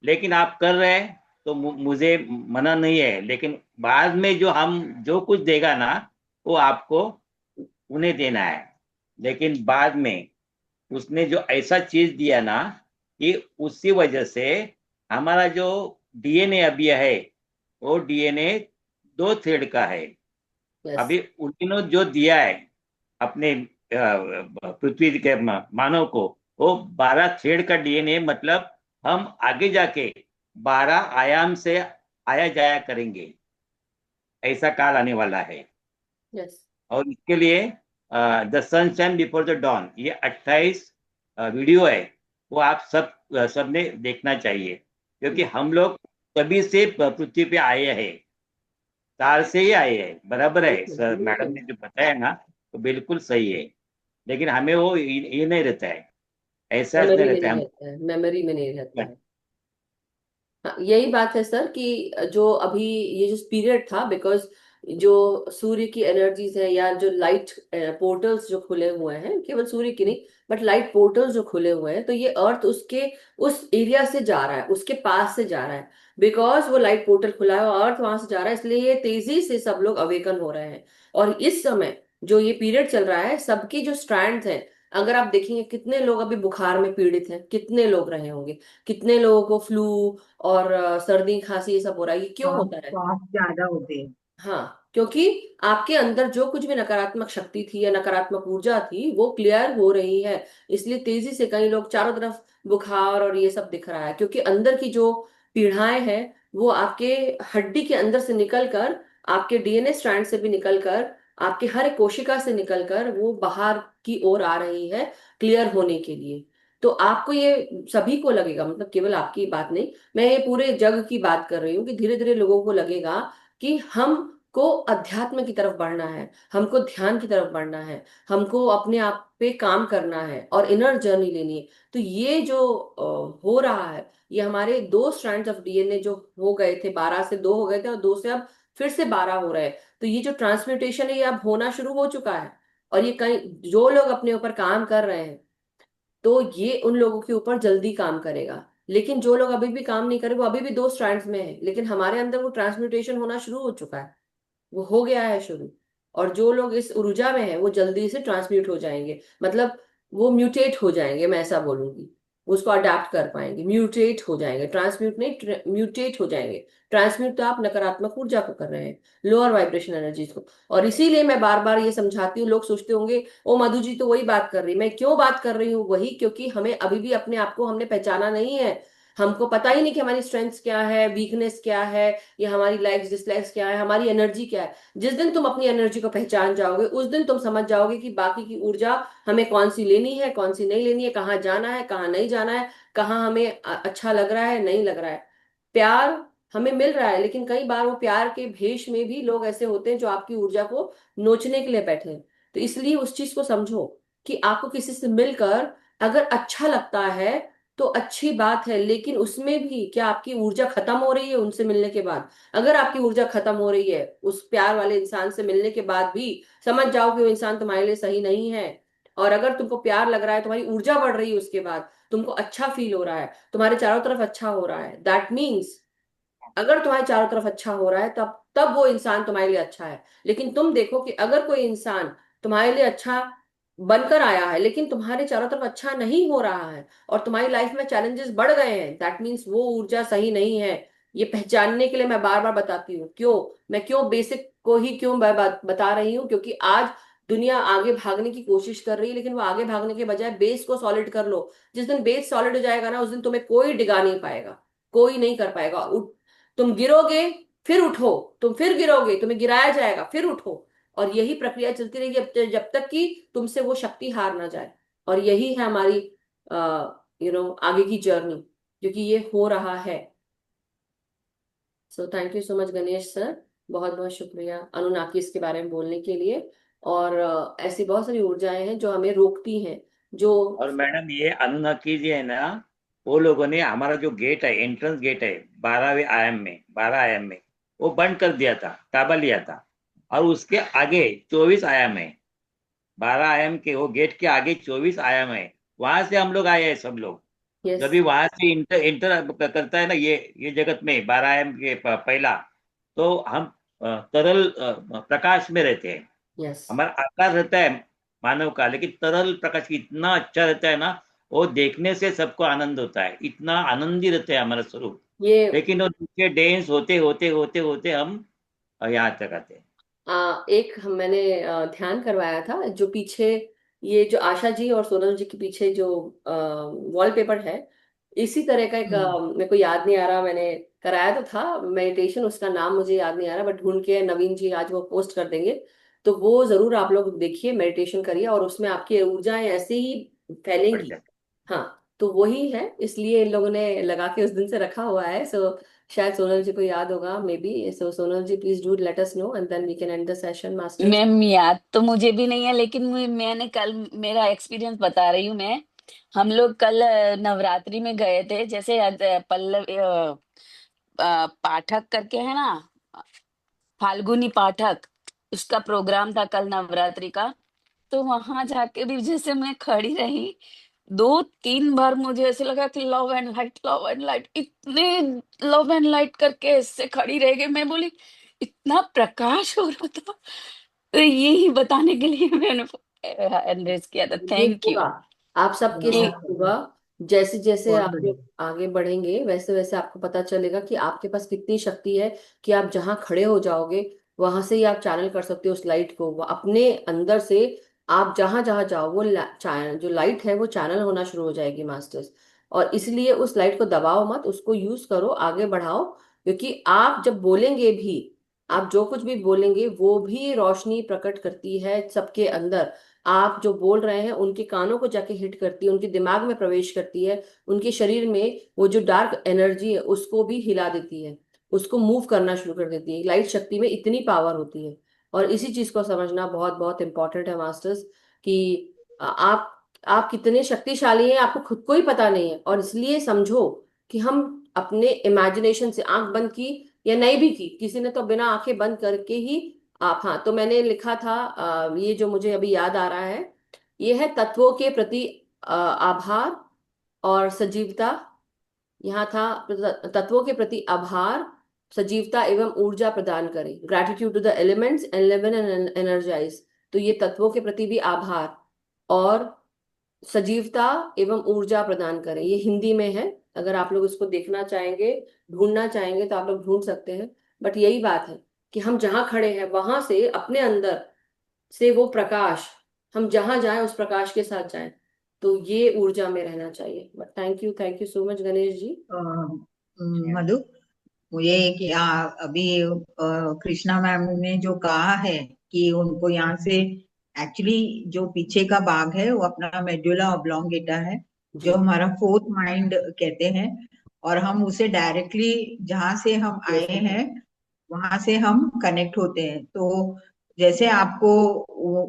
लेकिन आप कर रहे हैं तो मुझे मना नहीं है, लेकिन बाद में जो हम जो कुछ देगा ना, वो आपको उन्हें देना है। लेकिन बाद में उसने जो ऐसा चीज दिया ना, कि उसी वजह से हमारा जो डीएनए अभी है, वो डीएनए 2 थ्रेड का है। yes. अभी उन्होंने जो दिया है अपने पृथ्वी के मानव को, वो 12 थ्रेड का डीएनए, मतलब हम आगे जाके 12 आयाम से आया जाया करेंगे, ऐसा काल आने वाला है। Yes. और इसके लिए the sunshine before the dawn, ये 28 वीडियो है, वो आप सबने देखना चाहिए, क्योंकि हम लोग तभी से पृथ्वी पे आए हैं, तार से ही आए हैं। बराबर है बिल्कुल सर, मैडम ने बिल्कुल जो बताया ना, तो बिल्कुल सही है। लेकिन हमें वो ये नहीं रहता है, एहसास नहीं मेमोरी में रहता है नहीं हम। रहता है, मेमोरी में नहीं रहता है। हाँ, यही बात है सर कि जो अभी ये जो पीरियड था, बिकॉज जो सूर्य की एनर्जीज है या जो लाइट पोर्टल्स जो खुले हुए हैं, केवल सूर्य की नहीं बट लाइट पोर्टल्स जो खुले हुए हैं, तो ये अर्थ उसके उस एरिया से जा रहा है, उसके पास से जा रहा है। बिकॉज वो लाइट पोर्टल खुला है और अर्थ वहां से जा रहा है, इसलिए ये तेजी से सब लोग अवेकन हो रहे हैं। और इस समय जो ये पीरियड चल रहा है, सबकी जो स्ट्रैंड है, अगर आप देखेंगे कितने लोग अभी बुखार में पीड़ित हैं, कितने लोग रहे होंगे, कितने लोगों को फ्लू और सर्दी खांसी ये सब हो रहा है। ये क्यों कॉफ होता है? कॉफ ज्यादा होते हैं। हाँ, क्योंकि आपके अंदर जो कुछ भी नकारात्मक शक्ति थी या नकारात्मक ऊर्जा थी, वो क्लियर हो रही है। इसलिए तेजी से कई लोग चारों तरफ बुखार और ये सब दिख रहा है, क्योंकि अंदर की जो पीड़ाएं हैं, वो आपके हड्डी के अंदर से निकल कर, आपके डीएनए स्ट्रैंड से भी निकल कर, आपके हर एक कोशिका से निकल कर वो बाहर की ओर आ रही है, क्लियर होने के लिए। तो आपको ये सभी को लगेगा, मतलब केवल आपकी बात नहीं, मैं ये पूरे जग की बात कर रही हूँ, कि धीरे धीरे लोगों को लगेगा कि हमको अध्यात्म की तरफ बढ़ना है, हमको ध्यान की तरफ बढ़ना है, हमको अपने आप पे काम करना है और इनर जर्नी लेनी है। तो ये जो हो रहा है, ये हमारे 2 स्ट्रैंड्स ऑफ डीएनए जो हो गए थे, 12 से 2 हो गए थे और 2 से अब फिर से 12 हो रहे हैं। तो ये जो ट्रांसम्यूटेशन है, ये अब होना शुरू हो चुका है। और ये कई जो लोग अपने ऊपर काम कर रहे हैं, तो ये उन लोगों के ऊपर जल्दी काम करेगा। लेकिन जो लोग अभी भी काम नहीं करे, वो अभी भी 2 स्ट्रैंड्स में है, लेकिन हमारे अंदर वो ट्रांसम्यूटेशन होना शुरू हो चुका है, वो हो गया है शुरू। और जो लोग इस ऊर्जा में है, वो जल्दी से ट्रांसम्यूट हो जाएंगे, मतलब वो म्यूटेट हो जाएंगे, मैं ऐसा बोलूंगी। उसको अडेप्ट कर पाएंगे, म्यूटेट हो जाएंगे, ट्रांसम्यूट नहीं, म्यूटेट हो जाएंगे। ट्रांसम्यूट तो आप नकारात्मक ऊर्जा को कर रहे हैं, लोअर वाइब्रेशन एनर्जीज को। और इसीलिए मैं बार बार ये समझाती हूँ, लोग सोचते होंगे ओ मधु जी तो वही बात कर रही, मैं क्यों बात कर रही हूँ वही, क्योंकि हमें अभी भी अपने आप को हमने पहचाना नहीं है। हमको पता ही नहीं कि हमारी स्ट्रेंथ्स क्या है, वीकनेस क्या है, या हमारी लाइक्स डिसलाइक्स क्या है, हमारी एनर्जी क्या है। जिस दिन तुम अपनी एनर्जी को पहचान जाओगे, उस दिन तुम समझ जाओगे कि बाकी की ऊर्जा हमें कौन सी लेनी है, कौन सी नहीं लेनी है, कहाँ जाना है, कहाँ नहीं जाना है, कहाँ हमें अच्छा लग रहा है, नहीं लग रहा है। प्यार हमें मिल रहा है, लेकिन कई बार वो प्यार के भेष में भी लोग ऐसे होते हैं जो आपकी ऊर्जा को नोचने के लिए बैठे हैं। तो इसलिए उस चीज को समझो कि आपको किसी से मिलकर अगर अच्छा लगता है तो अच्छी बात है, लेकिन उसमें भी क्या आपकी ऊर्जा खत्म हो रही है उनसे मिलने के बाद? अगर आपकी ऊर्जा खत्म हो रही है उस प्यार वाले इंसान से मिलने के बाद भी, समझ जाओ कि वो इंसान तुम्हारे लिए सही नहीं है। और अगर तुमको प्यार लग रहा है, तुम्हारी ऊर्जा बढ़ रही है, उसके बाद तुमको अच्छा फील हो रहा है, तुम्हारे चारों तरफ अच्छा हो रहा है, दैट मीन्स अगर तुम्हारे चारों तरफ अच्छा हो रहा है, तब तब वो इंसान तुम्हारे लिए अच्छा है। लेकिन तुम देखो कि अगर कोई इंसान तुम्हारे लिए अच्छा बनकर आया है, लेकिन तुम्हारे चारों तरफ अच्छा नहीं हो रहा है और तुम्हारी लाइफ में चैलेंजेस बढ़ गए हैं, दैट मीन्स वो ऊर्जा सही नहीं है। ये पहचानने के लिए मैं बार बार बताती हूँ। मैं क्यों बेसिक को ही क्यों मैं बता रही हूँ, क्योंकि आज दुनिया आगे भागने की कोशिश कर रही है, लेकिन वो आगे भागने के बजाय बेस को सॉलिड कर लो। जिस दिन बेस सॉलिड हो जाएगा ना, उस दिन तुम्हें कोई डिगा नहीं पाएगा, कोई नहीं कर पाएगा। तुम गिरोगे, फिर उठो, तुम फिर गिरोगे, तुम्हें गिराया जाएगा, फिर उठो। और यही प्रक्रिया चलती रहेगी जब तक कि तुमसे वो शक्ति हार ना जाए। और यही है हमारी आगे की जर्नी, क्योंकि ये हो रहा है। सो thank you so much Ganesh sir, बहुत बहुत शुक्रिया अनुनाकीस के बारे में बोलने के लिए। और ऐसी बहुत सारी ऊर्जाएं हैं जो हमें रोकती हैं, जो और मैडम, ये अनुनाकी जी है ना, वो लोगों ने हमारा जो गेट है, एंट्रेंस गेट है, 12 आयाम में वो बंद कर दिया था, ताबा लिया था। और उसके आगे 24 आयाम है, 12 आयाम के, वो गेट के आगे 24 आयाम है, वहां से हम लोग आए हैं सब लोग। जब यस। भी वहां से इंटर इंटर करता है ना ये जगत में 12 आयाम के पहला, तो हम तरल प्रकाश में रहते हैं। यस। हमारा आकार रहता है मानव का, लेकिन तरल प्रकाश इतना अच्छा रहता है ना, वो देखने से सबको आनंद होता है, इतना आनंदी रहता है हमारा स्वरूप। ये लेकिन वो नीचे डेंस होते होते होते होते हम यहाँ तक आते हैं। मैंने ध्यान करवाया था जो पीछे, ये जो आशा जी और सोनल जी के पीछे जो वॉलपेपर है, इसी तरह का एक हम्म। मेरे को याद नहीं आ रहा, मैंने कराया तो था मेडिटेशन, उसका नाम मुझे याद नहीं आ रहा, बट ढूंढ के नवीन जी आज वो पोस्ट कर देंगे। तो वो जरूर आप लोग देखिए, मेडिटेशन करिए, और उसमें आपकी ऊर्जाएं ऐसे ही बढ़ फैलेंगी। जाते हाँ, तो वही है, इसलिए इन लोगों ने लगा के उस दिन से रखा हुआ है। सो शायद सोनल जी को याद होगा, maybe. So Sonal ji, please do let us know and then we can end the session, masters. Ma'am याद तो मुझे भी नहीं है, लेकिन मैंने कल मेरा एक्सपीरियंस बता रही हूँ मैं। हम लोग कल नवरात्रि में गए थे, जैसे पल्लव पाठक करके है ना, फाल्गुनी पाठक, उसका प्रोग्राम था कल नवरात्रि का। तो वहां जाके भी जैसे मैं खड़ी रही, 2-3 बार मुझे ऐसे लगा कि love and light, love and light, इतने लव एंड लाइट करके ऐसे खड़ी रह गई। मैं बोली इतना प्रकाश हो रहा था। तो यही बताने के लिए मैंने एड्रेस किया था। ये थैंक यू। होगा, आप सबके कि साथ होगा। जैसे जैसे बहुत आप बढ़िया। लोग आगे बढ़ेंगे, वैसे वैसे आपको पता चलेगा कि आपके पास कितनी शक्ति है, कि आप जहाँ खड़े हो जाओगे वहां से ही आप चैनल कर सकते हो उस लाइट को, वो अपने अंदर से। आप जहां जहां जाओ, वो जो लाइट है वो चैनल होना शुरू हो जाएगी, मास्टर्स। और इसलिए उस लाइट को दबाओ मत, उसको यूज करो, आगे बढ़ाओ। क्योंकि आप जब बोलेंगे भी, आप जो कुछ भी बोलेंगे वो भी रोशनी प्रकट करती है सबके अंदर। आप जो बोल रहे हैं उनके कानों को जाके हिट करती है, उनके दिमाग में प्रवेश करती है, उनके शरीर में वो जो डार्क एनर्जी है उसको भी हिला देती है, उसको मूव करना शुरू कर देती है। लाइट शक्ति में इतनी पावर होती है। और इसी चीज को समझना बहुत बहुत इंपॉर्टेंट है, मास्टर्स, कि आप कितने शक्तिशाली हैं आपको खुद को ही पता नहीं है। और इसलिए समझो कि हम अपने इमेजिनेशन से, आंख बंद की या नहीं भी की, किसी ने तो बिना आंखें बंद करके ही आप, हाँ, तो मैंने लिखा था, ये जो मुझे अभी याद आ रहा है, ये है तत्वों के प्रति आभार और सजीवता। यहाँ था, तत्वों के प्रति आभार, सजीवता एवं ऊर्जा प्रदान करें, gratitude to the elements and live in and energise. तो ये तत्वों के प्रति भी आभार और सजीवता एवं ऊर्जा प्रदान करें, ये हिंदी में है। अगर आप लोग इसको देखना चाहेंगे, ढूंढना चाहेंगे, तो आप लोग ढूंढ सकते हैं। बट यही बात है कि हम जहाँ खड़े हैं वहां से, अपने अंदर से वो प्रकाश, हम जहां जाएं उस प्रकाश के साथ जाएं। तो ये ऊर्जा में रहना चाहिए। But thank you so much Ganesh ji. हैं। मधु, मुझे कि अभी कृष्णा मैम ने जो कहा है कि उनको यहाँ से एक्चुअली जो पीछे का भाग है वो अपना मेडुला ऑब्लोंगेटा है, जी। जो हमारा फोर्थ माइंड कहते हैं। और हम उसे डायरेक्टली जहाँ से हम आए हैं वहां से हम कनेक्ट होते हैं। तो जैसे आपको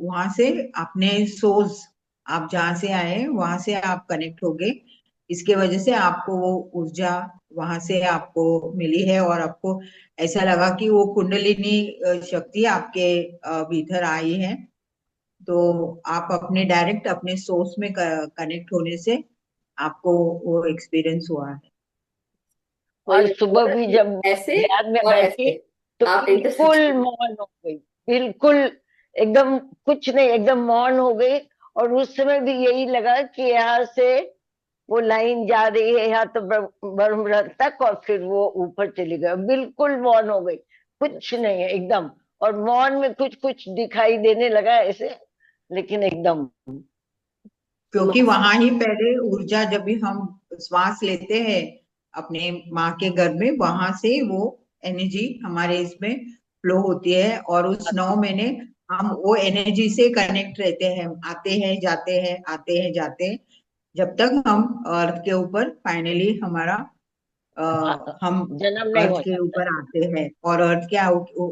वहां से अपने सोर्स, आप जहाँ से आए वहां से आप कनेक्ट हो गए, इसके वजह से आपको वो ऊर्जा वहां से आपको मिली है। और आपको ऐसा लगा कि वो कुंडलिनी शक्ति आपके भीतर आई है। तो आप अपने डायरेक्ट अपने सोर्स में कनेक्ट होने से आपको वो एक्सपीरियंस हुआ है। और वही सुबह भी जब ऐसे ध्यान में और बैठी ऐसे तो आप बिल्कुल इंटरसेक्शन। मौन हो गई, बिल्कुल एकदम कुछ नहीं, एकदम मौन हो गई। और उस समय भी यही लगा कि यहाँ से वो लाइन जा रही है यहाँ तो ब्रह्म तक, और फिर वो ऊपर चली गई, बिल्कुल मौन हो गई, कुछ नहीं है एकदम। और मौन में कुछ कुछ दिखाई देने लगा ऐसे, लेकिन एकदम। क्योंकि वहां ही पहले ऊर्जा, जब भी हम श्वास लेते हैं अपने माँ के गर्भ में, वहां से वो एनर्जी हमारे इसमें फ्लो होती है। और उस 9 महीने हम वो एनर्जी से कनेक्ट रहते हैं, आते हैं जाते हैं, आते हैं जाते हैं, जब तक हम अर्थ के ऊपर फाइनली हमारा हम जन्म नहीं अर्थ हो के जाता। ऊपर आते हैं। और अर्थ के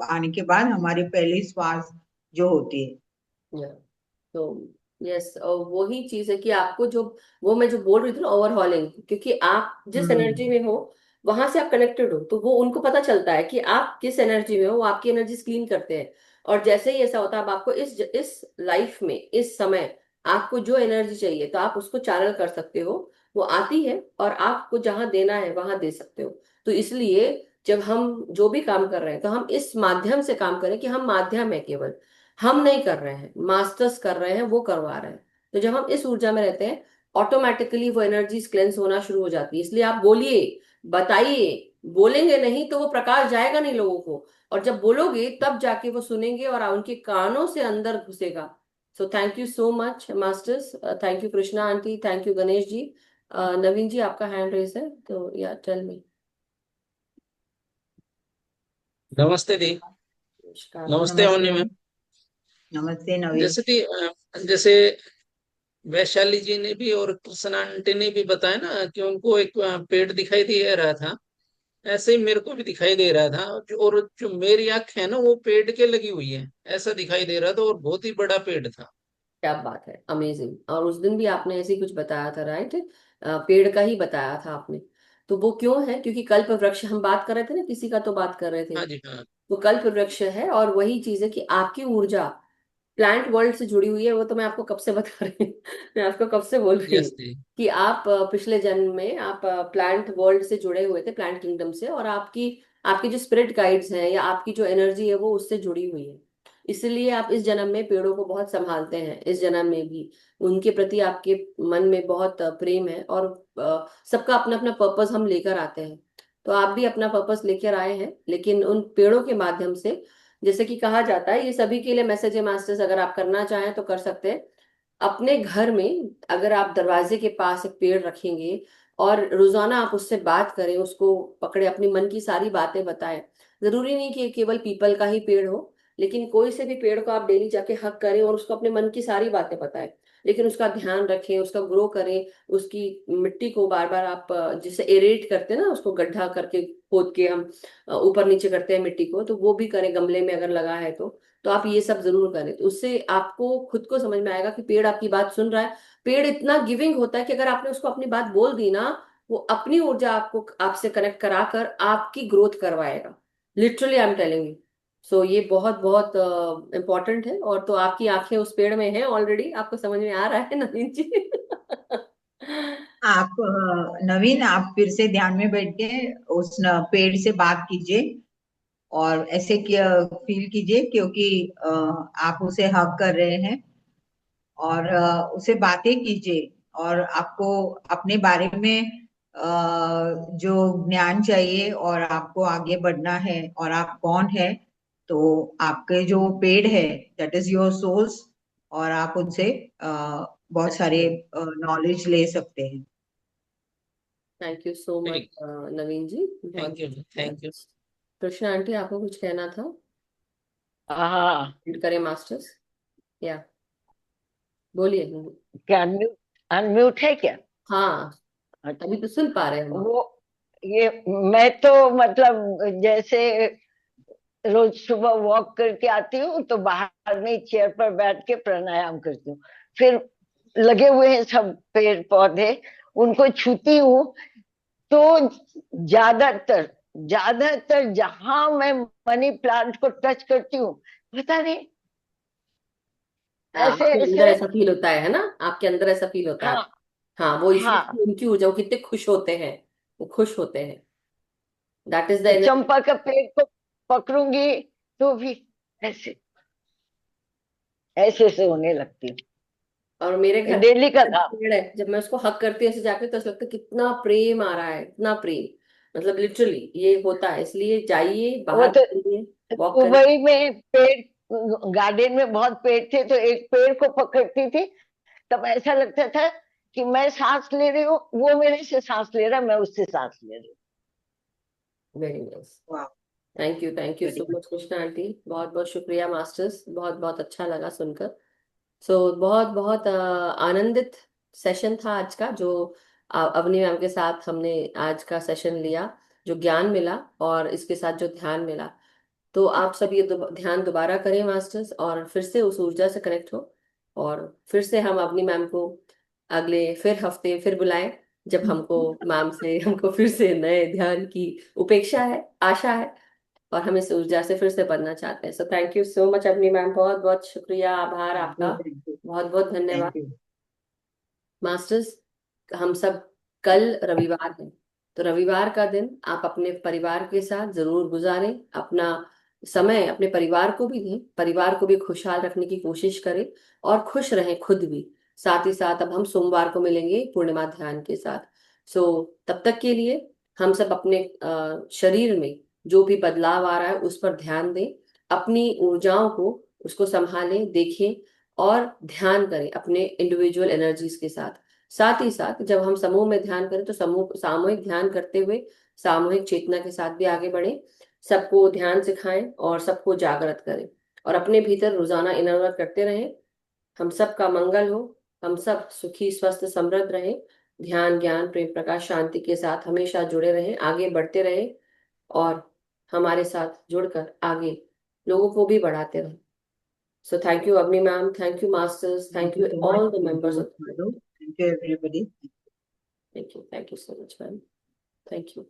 आने के बाद हमारी पहली श्वास जो होती है। या, तो यस, और वही चीज है कि आपको जो, वो मैं जो बोल रही थी ना, ओवरहॉलिंग, क्योंकि आप जिस एनर्जी हम्म। में हो वहां से आप कनेक्टेड हो, तो वो उनको पता चलता है कि आप किस एनर्जी में हो, वो आपकी एनर्जी क्लीन करते हैं। और जैसे ही ऐसा होता है, अब आपको इस लाइफ में इस समय आपको जो एनर्जी चाहिए तो आप उसको चैनल कर सकते हो, वो आती है और आपको जहां देना है वहां दे सकते हो। तो इसलिए जब हम जो भी काम कर रहे हैं तो हम इस माध्यम से काम करें कि हम माध्यम है, केवल हम नहीं कर रहे हैं, मास्टर्स कर रहे हैं, वो करवा रहे हैं। तो जब हम इस ऊर्जा में रहते हैं ऑटोमेटिकली वो एनर्जी क्लेंस होना शुरू हो जाती है। इसलिए आप बोलिए, बताइए, बोलेंगे नहीं तो वो प्रकाश जाएगा नहीं लोगों को, और जब बोलोगे तब जाके वो सुनेंगे और उनके कानों से अंदर घुसेगा। So thank you so much masters, thank you Krishna aunty, thank you Ganesh ji. Naveen ji आपका हैंड रेस है, तो या टेल मी। नमस्ते दी। नमस्कार। नमस्ते नमस्ते। अवनी मैम। नमस्ते नवीन। जैसे दी जैसे वैशाली जी ने भी और कृष्णा आंटी ने भी बताया ना कि उनको एक पेड़ दिखाई दे रहा था, ऐसे ही मेरे को भी दिखाई दे रहा था। और जो मेरी आंख है ना वो पेड़ के लगी हुई है, ऐसा दिखाई दे रहा था, और बहुत ही बड़ा पेड़ था। क्या बात है, अमेजिंग। और उस दिन भी आपने ऐसे ही कुछ बताया था, राइट? पेड़ का ही बताया था आपने। तो वो क्यों है? क्योंकि कल्प वृक्ष हम बात कर रहे थे ना, किसी का तो बात कर रहे थे। हाँ जी हाँ। वो कल्प वृक्ष है, और वही चीज है कि आपकी ऊर्जा प्लांट वर्ल्ड से जुड़ी हुई है। वो तो मैं आपको कब से बता रही हूँ मैं आपको कब से बोल रही हूँ यस दी। कि आप पिछले जन्म में आप प्लांट वर्ल्ड से जुड़े हुए थे, प्लांट किंगडम से, और आपकी आपकी जो स्पिरिट गाइड्स हैं या आपकी जो एनर्जी है वो उससे जुड़ी हुई है। इसलिए आप इस जन्म में पेड़ों को बहुत संभालते हैं, इस जन्म में भी उनके प्रति आपके मन में बहुत प्रेम है। और सबका अपना अपना पर्पस हम लेकर आते हैं, तो आप भी अपना पर्पस लेकर आए हैं, लेकिन उन पेड़ों के माध्यम से। जैसे कि कहा जाता है, ये सभी के लिए मैसेज है मास्टर्स, अगर आप करना चाहें तो कर सकते हैं। अपने घर में अगर आप दरवाजे के पास एक पेड़ रखेंगे और रोजाना आप उससे बात करें, उसको पकड़े, अपनी मन की सारी बातें बताएं। जरूरी नहीं कि केवल पीपल का ही पेड़ हो, लेकिन कोई से भी पेड़ को आप डेली जाके हक करें और उसको अपने मन की सारी बातें बताएं। लेकिन उसका ध्यान रखें, उसका ग्रो करें, उसकी मिट्टी को बार बार आप जिसे एरेट करते हैं ना, उसको गड्ढा करके खोद के हम ऊपर नीचे करते हैं मिट्टी को, तो वो भी करें गमले में अगर लगा है तो आप ये सब जरूर करें। तो उससे आपको खुद को समझ में आएगा कि पेड़ आपकी बात सुन रहा है। पेड़ इतना गिविंग होता है कि अगर आपने उसको अपनी बात बोल दी ना, वो अपनी ऊर्जा आपको आपसे कनेक्ट कराकर आपकी ग्रोथ करवाएगा। Literally I am telling you. So ये बहुत बहुत इम्पोर्टेंट है। और तो आपकी आंखें उस पेड़ में हैं ऑलरेडी, आपको समझ में आ रहा है नवीन जी आप नवीन, आप फिर से ध्यान में बैठ के उस पेड़ से बात कीजिए और ऐसे फील कीजिए, क्योंकि आप उसे हक कर रहे हैं, और उसे बातें कीजिए। और आपको अपने बारे में जो ज्ञान चाहिए और आपको आगे बढ़ना है और आप कौन है, तो आपके जो पेड़ है, दैट इज योर सोल्स, और आप उनसे बहुत सारे नॉलेज ले सकते हैं। थैंक यू सो मच ठीक। नवीन जी, बहुत thank you. Thank you. Krishna aunty आपको कुछ कहना था? हाँ। रीड करें मास्टर्स, या बोलिए। क्या अनम्यूट अनम्यूट है क्या? हाँ, अच्छा। अभी तो सुन पा रहे हैं हम। वो ये मैं तो मतलब जैसे रोज सुबह वॉक करके आती हूँ तो बाहर में चेयर पर बैठ के प्राणायाम करती हूँ। फिर लगे हुए हैं सब पेड़ पौधे, उनको छूती हूँ। तो ज्यादातर ज्यादातर जहां मैं मनी प्लांट को टच करती हूँ, पता नहीं ऐसे आपके अंदर ऐसे। ऐसा फील होता है ना? आपके अंदर ऐसा फील होता है? हाँ हाँ, वो हाँ। इसलिए उनकी ऊर्जा, वो कितने खुश होते हैं, वो खुश होते हैं। That is the energy. चंपा का पेड़ को पकड़ूंगी तो भी ऐसे ऐसे से होने लगती और मेरे हूँ, घर डेली का पे काम। पेड़ है, जब मैं उसको हक करती हूँ ऐसे जाके, तो ऐसा लगता है कितना प्रेम आ रहा है, इतना प्रेम। मतलब लिटरली ये होता है। इसलिए जाइए, वो बाहर तो निकलिए, वॉक करिए। दुबई में पेड़, गार्डन में बहुत पेड़ थे तो एक पेड़ को पकड़ती थी, तब ऐसा लगता था कि मैं सांस ले रही हूँ, वो मेरे से सांस ले रहा है, मैं उससे सांस ले रही वेरी नाइस। वाह, thank you very so good. Much Krishna aunty, बहुत बहुत शुक्रिया मास्टर्स, बहुत बहुत अच्छा लगा सुनकर। सो बहुत बहुत आनंदित सेशन था आज का, जो अवनी मैम के साथ हमने आज का सेशन लिया, जो ज्ञान मिला और इसके साथ जो ध्यान मिला। तो आप सब ये ध्यान दोबारा करें मास्टर्स, और फिर से उस ऊर्जा से कनेक्ट हो। और फिर से हम अवनी मैम को अगले फिर हफ्ते फिर बुलाएं, जब हमको मैम से हमको फिर से नए ध्यान की उपेक्षा है, आशा है। और हम इस ऊर्जा से फिर से बनना चाहते हैं। So thank you so much Avani ma'am, बहुत बहुत शुक्रिया, आभार आपका, थैंक यू बहुत बहुत धन्यवाद। Thank you. मास्टर्स, हम सब, कल रविवार है, तो रविवार का दिन आप अपने परिवार के साथ जरूर गुजारें। अपना समय अपने परिवार को भी दें, परिवार को भी खुशहाल रखने की कोशिश करें और खुश रहें खुद भी। साथ ही साथ अब हम सोमवार को मिलेंगे पूर्णिमा ध्यान के साथ। सो तब तक के लिए हम सब अपने शरीर में जो भी बदलाव आ रहा है उस पर ध्यान दें, अपनी ऊर्जाओं को उसको संभालें, देखें और ध्यान करें अपने इंडिविजुअल एनर्जीज के साथ। साथ ही साथ जब हम समूह में ध्यान करें तो समूह सामूहिक ध्यान करते हुए सामूहिक चेतना के साथ भी आगे बढ़े, सबको ध्यान सिखाएं और सबको जागृत करें और अपने भीतर रोजाना इनर वर्क करते रहें। हम सब का मंगल हो, हम सब सुखी स्वस्थ समृद्ध रहें, ध्यान ज्ञान प्रेम प्रकाश शांति के साथ हमेशा जुड़े रहें, आगे बढ़ते रहें और हमारे साथ जुड़कर आगे लोगों को भी बढ़ाते रहें। So thank you, Avni ma'am. Thank you, masters. Thank so you, much. all the Thank members you, of the Madhu. group. Thank you, everybody. Thank you. Thank you so much, ma'am. Thank you.